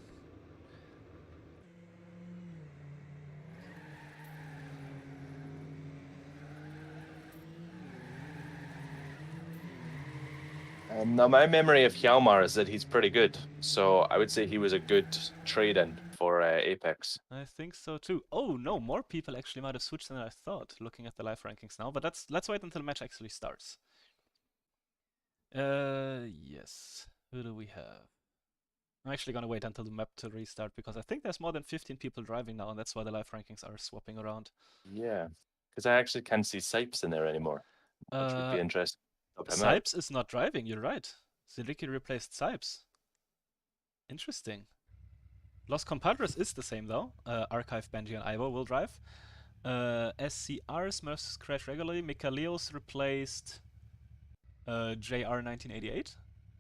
Now, my memory of Hjalmar is that he's pretty good, so I would say he was a good trade-in for Apex. I think so too. Oh no, more people actually might have switched than I thought, looking at the live rankings now, but let's wait until the match actually starts. Yes. Who do we have? I'm actually gonna wait until the map to restart because I think there's more than 15 people driving now, and that's why the live rankings are swapping around. Yeah, because I actually can't see Sipes in there anymore, which would be interesting. Sipes is not driving, you're right. Ziliki replaced Sipes. Interesting. Los Compadres is the same though. Archive, Benji and Ivo will drive. SCR, Smurfs crash regularly. Mikaleos replaced JR 1988.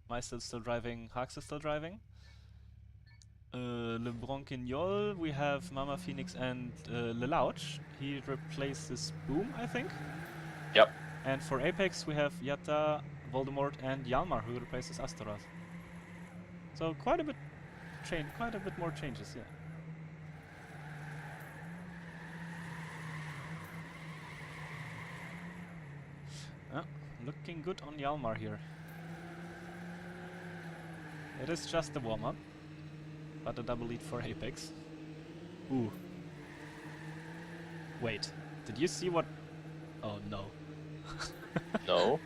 Meister is still driving, Hax is still driving. Le Branquignole, we have Mama Phoenix and Le Louch. He replaces Boom, I think. Yep. And for Apex, we have Yatta, Voldemort, and Hjalmar, who replaces Astaroth. So quite a bit more changes, yeah. Looking good on Hjalmar here. It is just a warm-up, but a double lead for Apex. Ooh. Wait, did you see what... Oh no. No.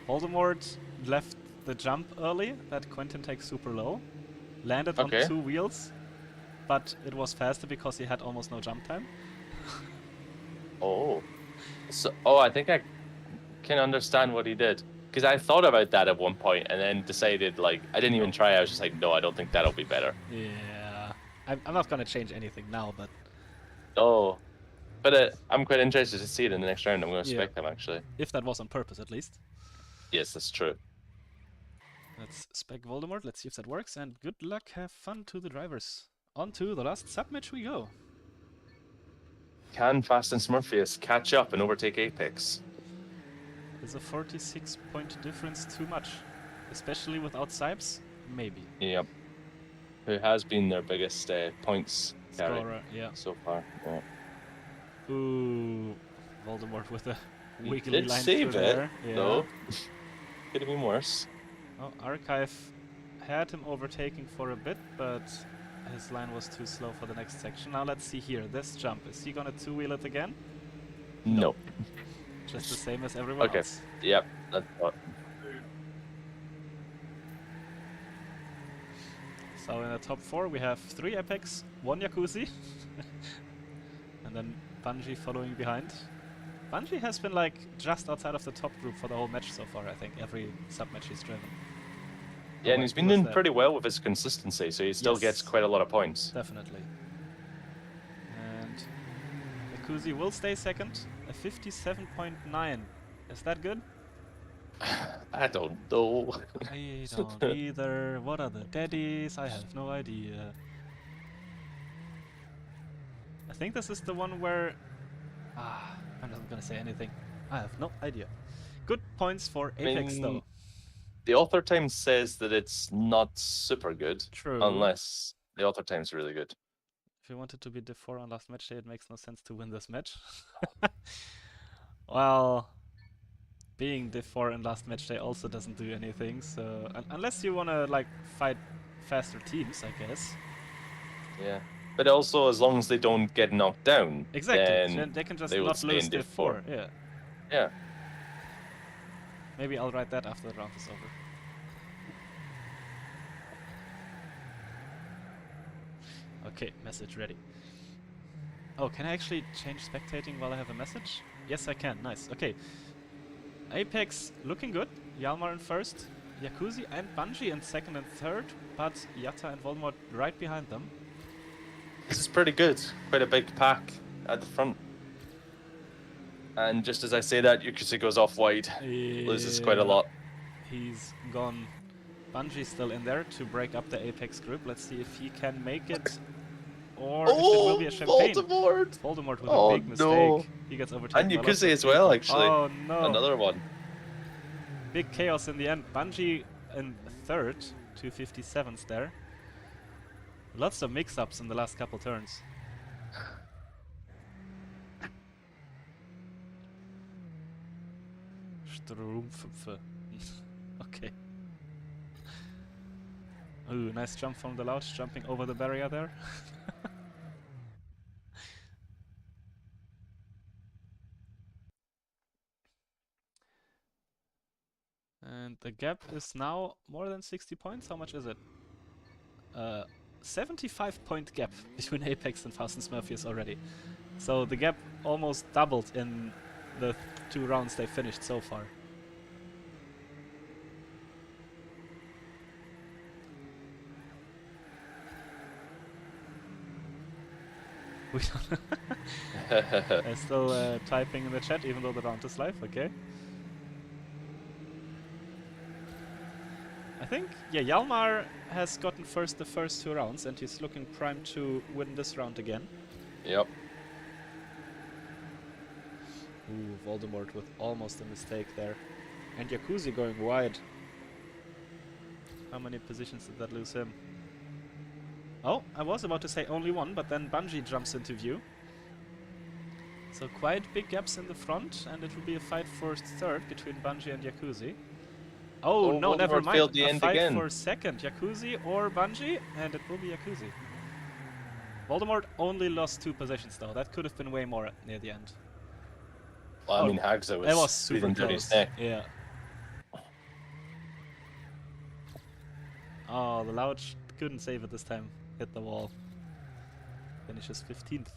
Voldemort left the jump early, that Quentin takes super low. Landed on 2 wheels, but it was faster because he had almost no jump time. Oh. So, I think I can understand what he did. Because I thought about that at one point and then decided, like, I didn't even try. I was just like, no, I don't think that'll be better. Yeah. I'm not going to change anything now, but... Oh. But I'm quite interested to see it in the next round. I'm going to spec them, actually. If that was on purpose, at least. Yes, that's true. Let's spec Voldemort. Let's see if that works. And good luck, have fun to the drivers. On to the last sub-match we go. Can Fast and Smurfious catch up and overtake Apex? Is a 46-point difference too much? Especially without Sipes? Maybe. Yep. Who has been their biggest points scorer, yeah. so far. Yeah. Ooh, Voldemort with a wiggly did line save through it, there. Yeah. though. Could have been worse. Oh, Archive had him overtaking for a bit, but his line was too slow for the next section. Now let's see here. This jump. Is he gonna two-wheel it again? No. Just the same as everyone else. Yep. That's what. So in the top 4 we have 3 Apex, 1 Jacuzzi, and then Bungie following behind. Bungie has been like just outside of the top group for the whole match so far, I think, every sub-match he's driven. Yeah, and he's been doing pretty well with his consistency, so he still gets quite a lot of points. Definitely. And Jacuzzi will stay second, a 57.9. Is that good? I don't know. I don't either. What are the daddies? I have no idea. I think this is the one where... I'm not gonna say anything. I have no idea. Good points for I Apex mean, though. the author time says that it's not super good. True. Unless the author time's really good. If you wanted to be Div 4 on last match day, it makes no sense to win this match. Well, being Div 4 in last match day also doesn't do anything, so... unless you wanna, like, fight faster teams, I guess. Yeah. But also, as long as they don't get knocked down, Exactly, then they can just they will not stay lose in Div Div 4, 4. yeah. Yeah. Maybe I'll write that after the round is over. Okay, message ready. Oh, can I actually change spectating while I have a message? Yes, I can. Nice. Okay. Apex looking good. Yalmar in first. Jacuzzi and Bungie in second and third. But Yatta and Voldemort right behind them. This is pretty good. Quite a big pack at the front. And just as I say that, Yukusi goes off wide. Loses quite a lot. He's gone. Bungie still in there to break up the Apex group. Let's see if he can make it. Or if it will be a champagne. Voldemort with a big mistake. No. He gets overtaken. And Yukusi as well, actually. Oh no. Another one. Big chaos in the end. Bungie in third, 257s there. Lots of mix-ups in the last couple turns. Strumpfe. Okay. Ooh, nice jump from the Loud, jumping over the barrier there. And the gap is now more than 60 points. How much is it? 75-point gap between Apex and Fast and Smurfious already. So the gap almost doubled in the 2 rounds they finished so far. We I'm still typing in the chat even though the round is live, okay. I think, yeah, Hjalmar has gotten first the first 2 rounds and he's looking primed to win this round again. Yep. Ooh, Voldemort with almost a mistake there. And Jacuzzi going wide. How many positions did that lose him? Oh, I was about to say only 1, but then Bungie jumps into view. So quite big gaps in the front, and it will be a fight for third between Bungie and Jacuzzi. Oh, no, Voldemort never mind. failed the A end fight again. for second, Jacuzzi or Bungie, and it will be Jacuzzi. Voldemort only lost 2 positions though. That could have been way more near the end. Well, I mean, Hagza That was was super breathing down his close. neck. Yeah. Oh, the Loud couldn't save it this time. Hit the wall. Finishes 15th.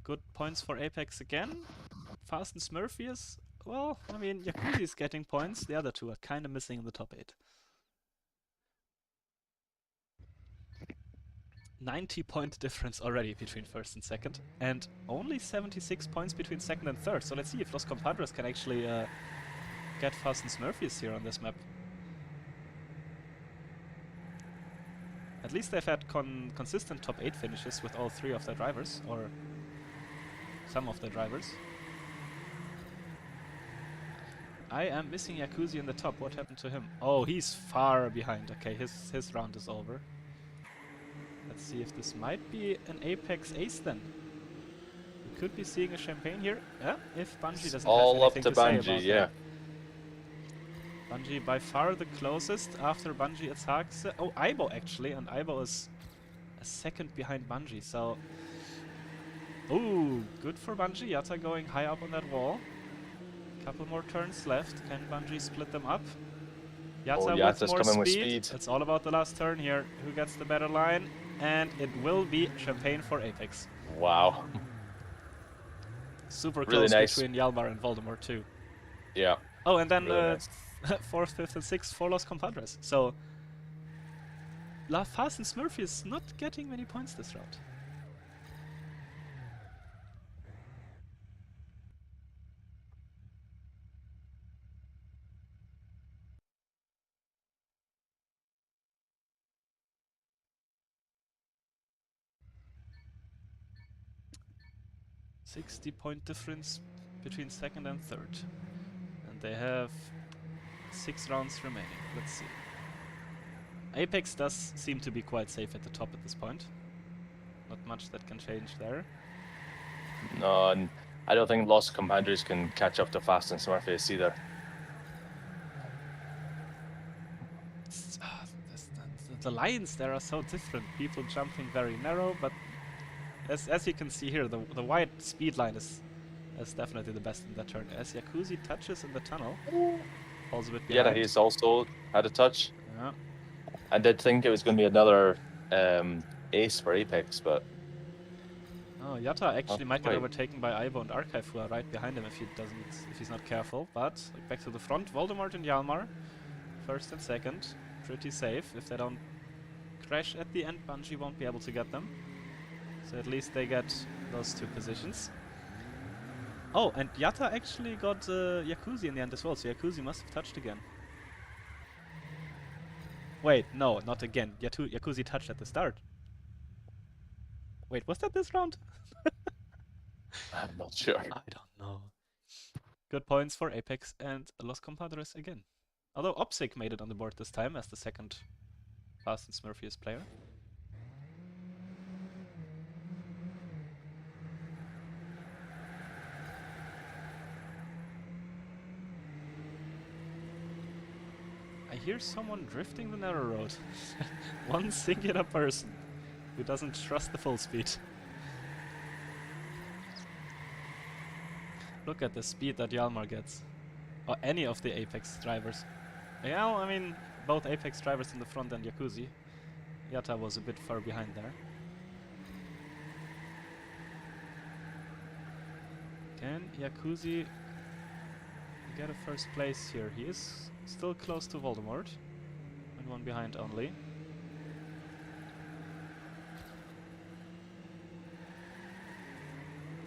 Good points for Apex again. Fast and Smurfious. Well, I mean, Jacuzzi's getting points. The other 2 are kind of missing in the top 8. 90-point difference already between first and second. And only 76 points between second and third. So let's see if Los Compadres can actually get Fast and Smurfious here on this map. At least they've had consistent top 8 finishes with all 3 of their drivers, or some of their drivers. I am missing Jacuzzi in the top. What happened to him? Oh, he's far behind. Okay, his round is over. Let's see if this might be an Apex ace then. We could be seeing a champagne here. Yeah, if Bungie doesn't All have up anything to to say Bungie, about yeah. that. Bungie by far the closest. After Bungie it's Hagse. Oh, Aibo actually, and Aibo is a second behind Bungie, so... Ooh, good for Bungie. Yatta going high up on that wall. Couple more turns left. Can Bungie split them up? Yatta Yatta's with more coming with speed. speed. It's all about the last turn here. Who gets the better line? And it will be champagne for Apex. Wow. Super Really close nice. between Hjalmar and Voldemort too. Yeah. Oh, and then Really nice. 4th, 5th, and 6th for Los Compadres. So, Fast and Smurfy is not getting many points this round. 60-point difference between second and third. And they have 6 rounds remaining. Let's see. Apex does seem to be quite safe at the top at this point. Not much that can change there. No, and I don't think Los Compadres can catch up to Fast and Smurfious either. The lines there are so different. People jumping very narrow, but as you can see here, the wide speed line is definitely the best in that turn. As Jacuzzi touches in the tunnel, falls a bit behind. Yeah, he's also had a touch. Yeah. I did think it was going to be another ace for Apex, but... Oh, Yatta actually might get overtaken by Ivo and Archive, who are right behind him if he's not careful. But like, back to the front, Voldemort and Hjalmar, first and second, pretty safe. If they don't crash at the end, Bungie won't be able to get them. So at least they get those 2 positions. Oh, and Yatta actually got Jacuzzi in the end as well, so Jacuzzi must have touched again. Wait, no, not again. Jacuzzi touched at the start. Wait, was that this round? I'm not sure. I don't know. Good points for Apex and Los Compadres again. Although Opsic made it on the board this time as the second Fast and Smurfious player. I hear someone drifting the narrow road. One singular person who doesn't trust the full speed. Look at the speed that Hjalmar gets. Or any of the Apex drivers. Yeah, I mean, both Apex drivers in the front and Jacuzzi. Yatta was a bit far behind there. Can Jacuzzi get a first place here? He is still close to Voldemort. And 1 behind only.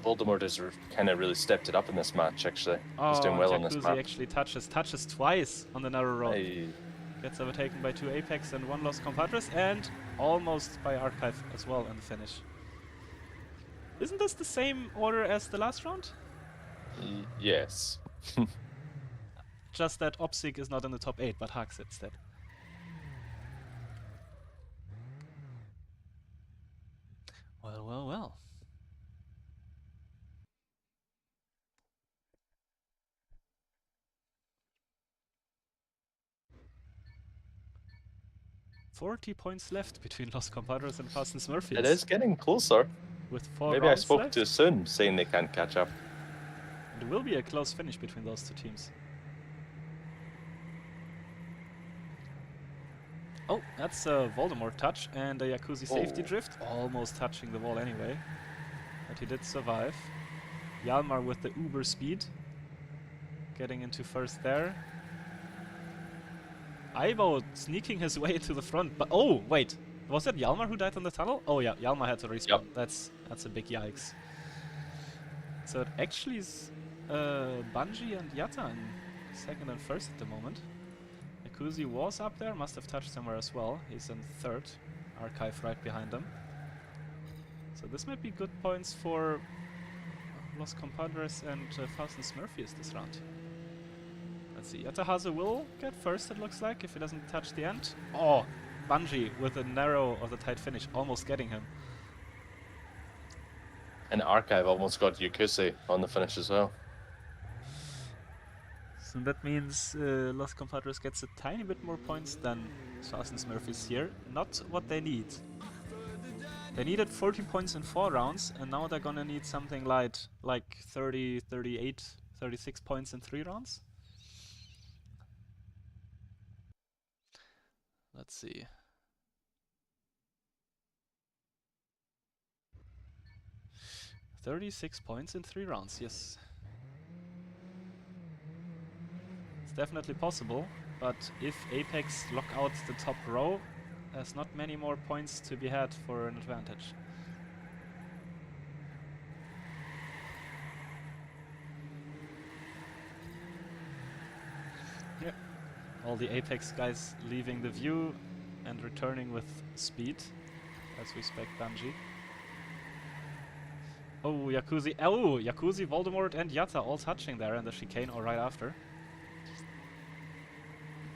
Voldemort has kind of really stepped it up in this match, actually. Oh, he's doing well on this map. Jacuzzi actually touches twice on the narrow road. Hey. Gets overtaken by 2 Apex and 1 Los Compadres, and almost by Archive as well in the finish. Isn't this the same order as the last round? Yes. Just that Opsic is not in the top 8, but Hax instead. Well, well, well. $40 points left between Los Compadres and Fast and Smurfious. It is getting closer. With 4 Maybe I rounds spoke left. too soon, saying they can't catch up. It will be a close finish between those 2 teams. Oh, that's a Voldemort touch and a Jacuzzi safety drift. Almost touching the wall anyway. But he did survive. Hjalmar with the uber speed. Getting into first there. Ivo sneaking his way into the front. But oh, wait. Was that Hjalmar who died on the tunnel? Oh yeah, Hjalmar had to respawn. Yep. That's a big yikes. So it actually is Bungie and Yatta in second and first at the moment. Jacuzzi was up there, must have touched somewhere as well. He's in third. Archive right behind him. So this might be good points for Los Compadres and Fast and Smurfious this round. Let's see, Yattahaze will get first, it looks like, if he doesn't touch the end. Oh, Bungie with a narrow or the tight finish, almost getting him. And Archive almost got Jacuzzi on the finish as well. So that means Los Compadres gets a tiny bit more points than Fast and Smurfies here. Not what they need. They needed 40 points in 4 rounds, and now they're gonna need something like 30, 38, 36 points in 3 rounds. Let's see. "36 points in 3 rounds, yes. It's definitely possible, but if Apex lock out the top row, there's not many more points to be had for an advantage. Yep. All the Apex guys leaving the view and returning with speed, as we spec Bungie. Oh, Yakuzi. Oh, Yakuzi, Voldemort, and Yatta all touching there in the chicane or right after.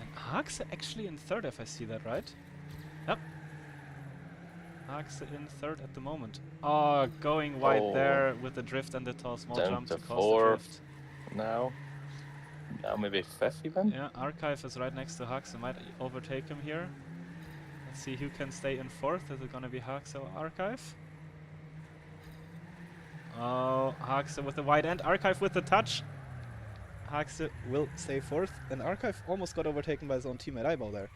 And Haxe actually in third, if I see that right. Yep. Haxe in third at the moment. Oh, going wide there with the drift and the tall small Down jump to to cause the drift. now. Now maybe fifth even? Yeah, Archive is right next to Haxe. Might overtake him here. Let's see who can stay in fourth. Is it gonna be Haxe or Archive? Oh, Haxe with the wide end. Archive with the touch. Haxe will stay fourth. And Archive almost got overtaken by his own teammate Aibo there.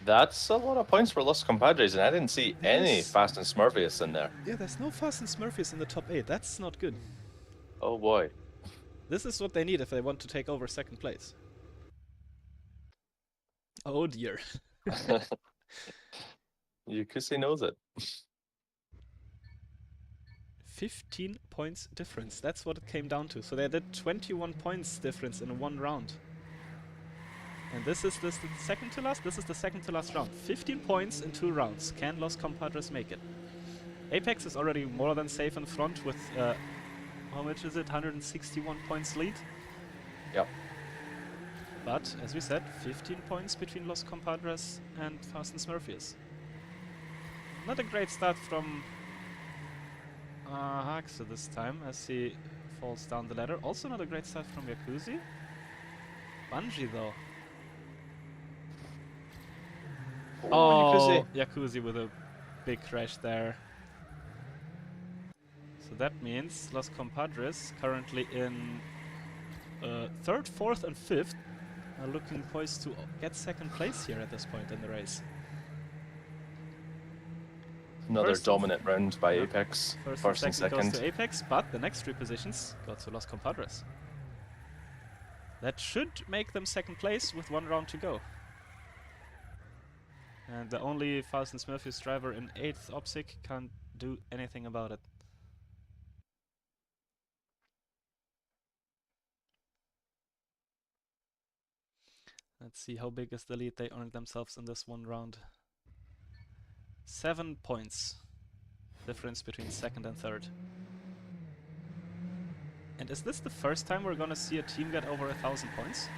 That's a lot of points for Los Compadres, and I didn't see any Fast and Smurfious in there. Yeah, there's no Fast and Smurfious in the top 8. That's not good. Oh boy. This is what they need if they want to take over second place. Oh dear. Yakuzi knows it. 15 points difference. That's what it came down to. So they did 21 points difference in one round. And this is the second to last? This is the second to last round. 15 points in 2 rounds. Can Los Compadres make it? Apex is already more than safe in front with, how much is it? 161 points lead? Yep. But, as we said, 15 points between Los Compadres and Fast and Smurfious. Not a great start from Haxe this time, as he falls down the ladder. Also not a great start from Yakuzi. Bungie, though. Oh, Yakuzi with a big crash there. So that means Los Compadres, currently in third, fourth, and fifth, are looking poised to get second place here at this point in the race. Another dominant round by Apex. First and second goes to Apex, but the next 3 positions go to Los Compadres. That should make them second place with 1 round to go. And the only Fast and Smurfious driver in 8th OPSIC can't do anything about it. Let's see how big is the lead they earned themselves in this 1 round. 7 points difference between second and third. And is this the first time we're gonna see a team get over 1,000 points?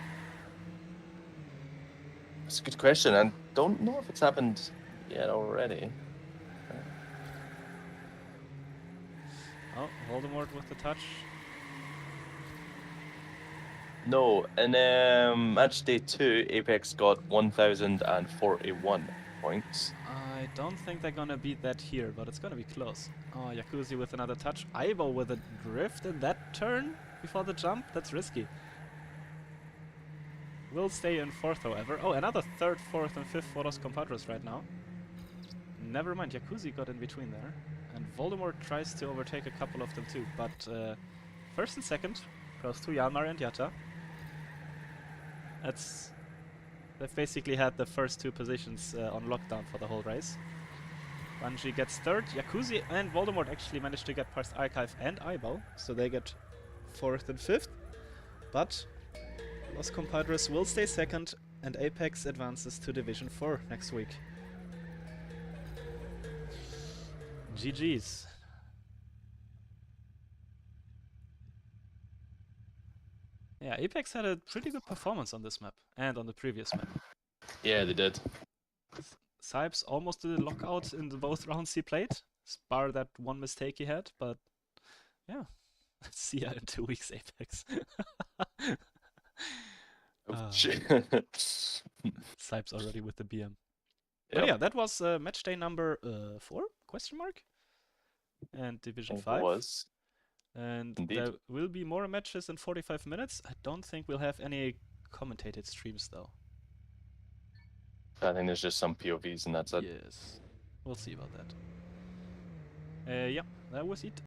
That's a good question. I don't know if it's happened yet already. Oh, Voldemort with the touch. No, in Matchday 2, Apex got 1,041 points. I don't think they're gonna beat that here, but it's gonna be close. Oh, Yakuzi with another touch. Aibo with a drift in that turn before the jump. That's risky. Will stay in fourth, however. Oh, another third, fourth, and fifth for Los Compadres right now. Never mind, Yakuzi got in between there. And Voldemort tries to overtake a couple of them too, but first and second goes to Yanmar and Yatta. They've basically had the first 2 positions on lockdown for the whole race. Bungie gets third. Yakuzi and Voldemort actually managed to get past Archive and Aibo, so they get fourth and fifth. But Los Compadres will stay second, and Apex advances to Division 4 next week. GG's. Yeah, Apex had a pretty good performance on this map, and on the previous map. Yeah, they did. Sipes almost did a lockout in both rounds he played, bar that 1 mistake he had, but yeah. See ya in 2 weeks, Apex. Sipes already with the BM. Yep. But yeah, that was matchday number 4? Question mark? And Division 5. Was. And Indeed. there will be more matches in 45 minutes. I don't think we'll have any commentated streams though. I think there's just some POVs and that's it. Yes. We'll see about that. Yeah, that was it.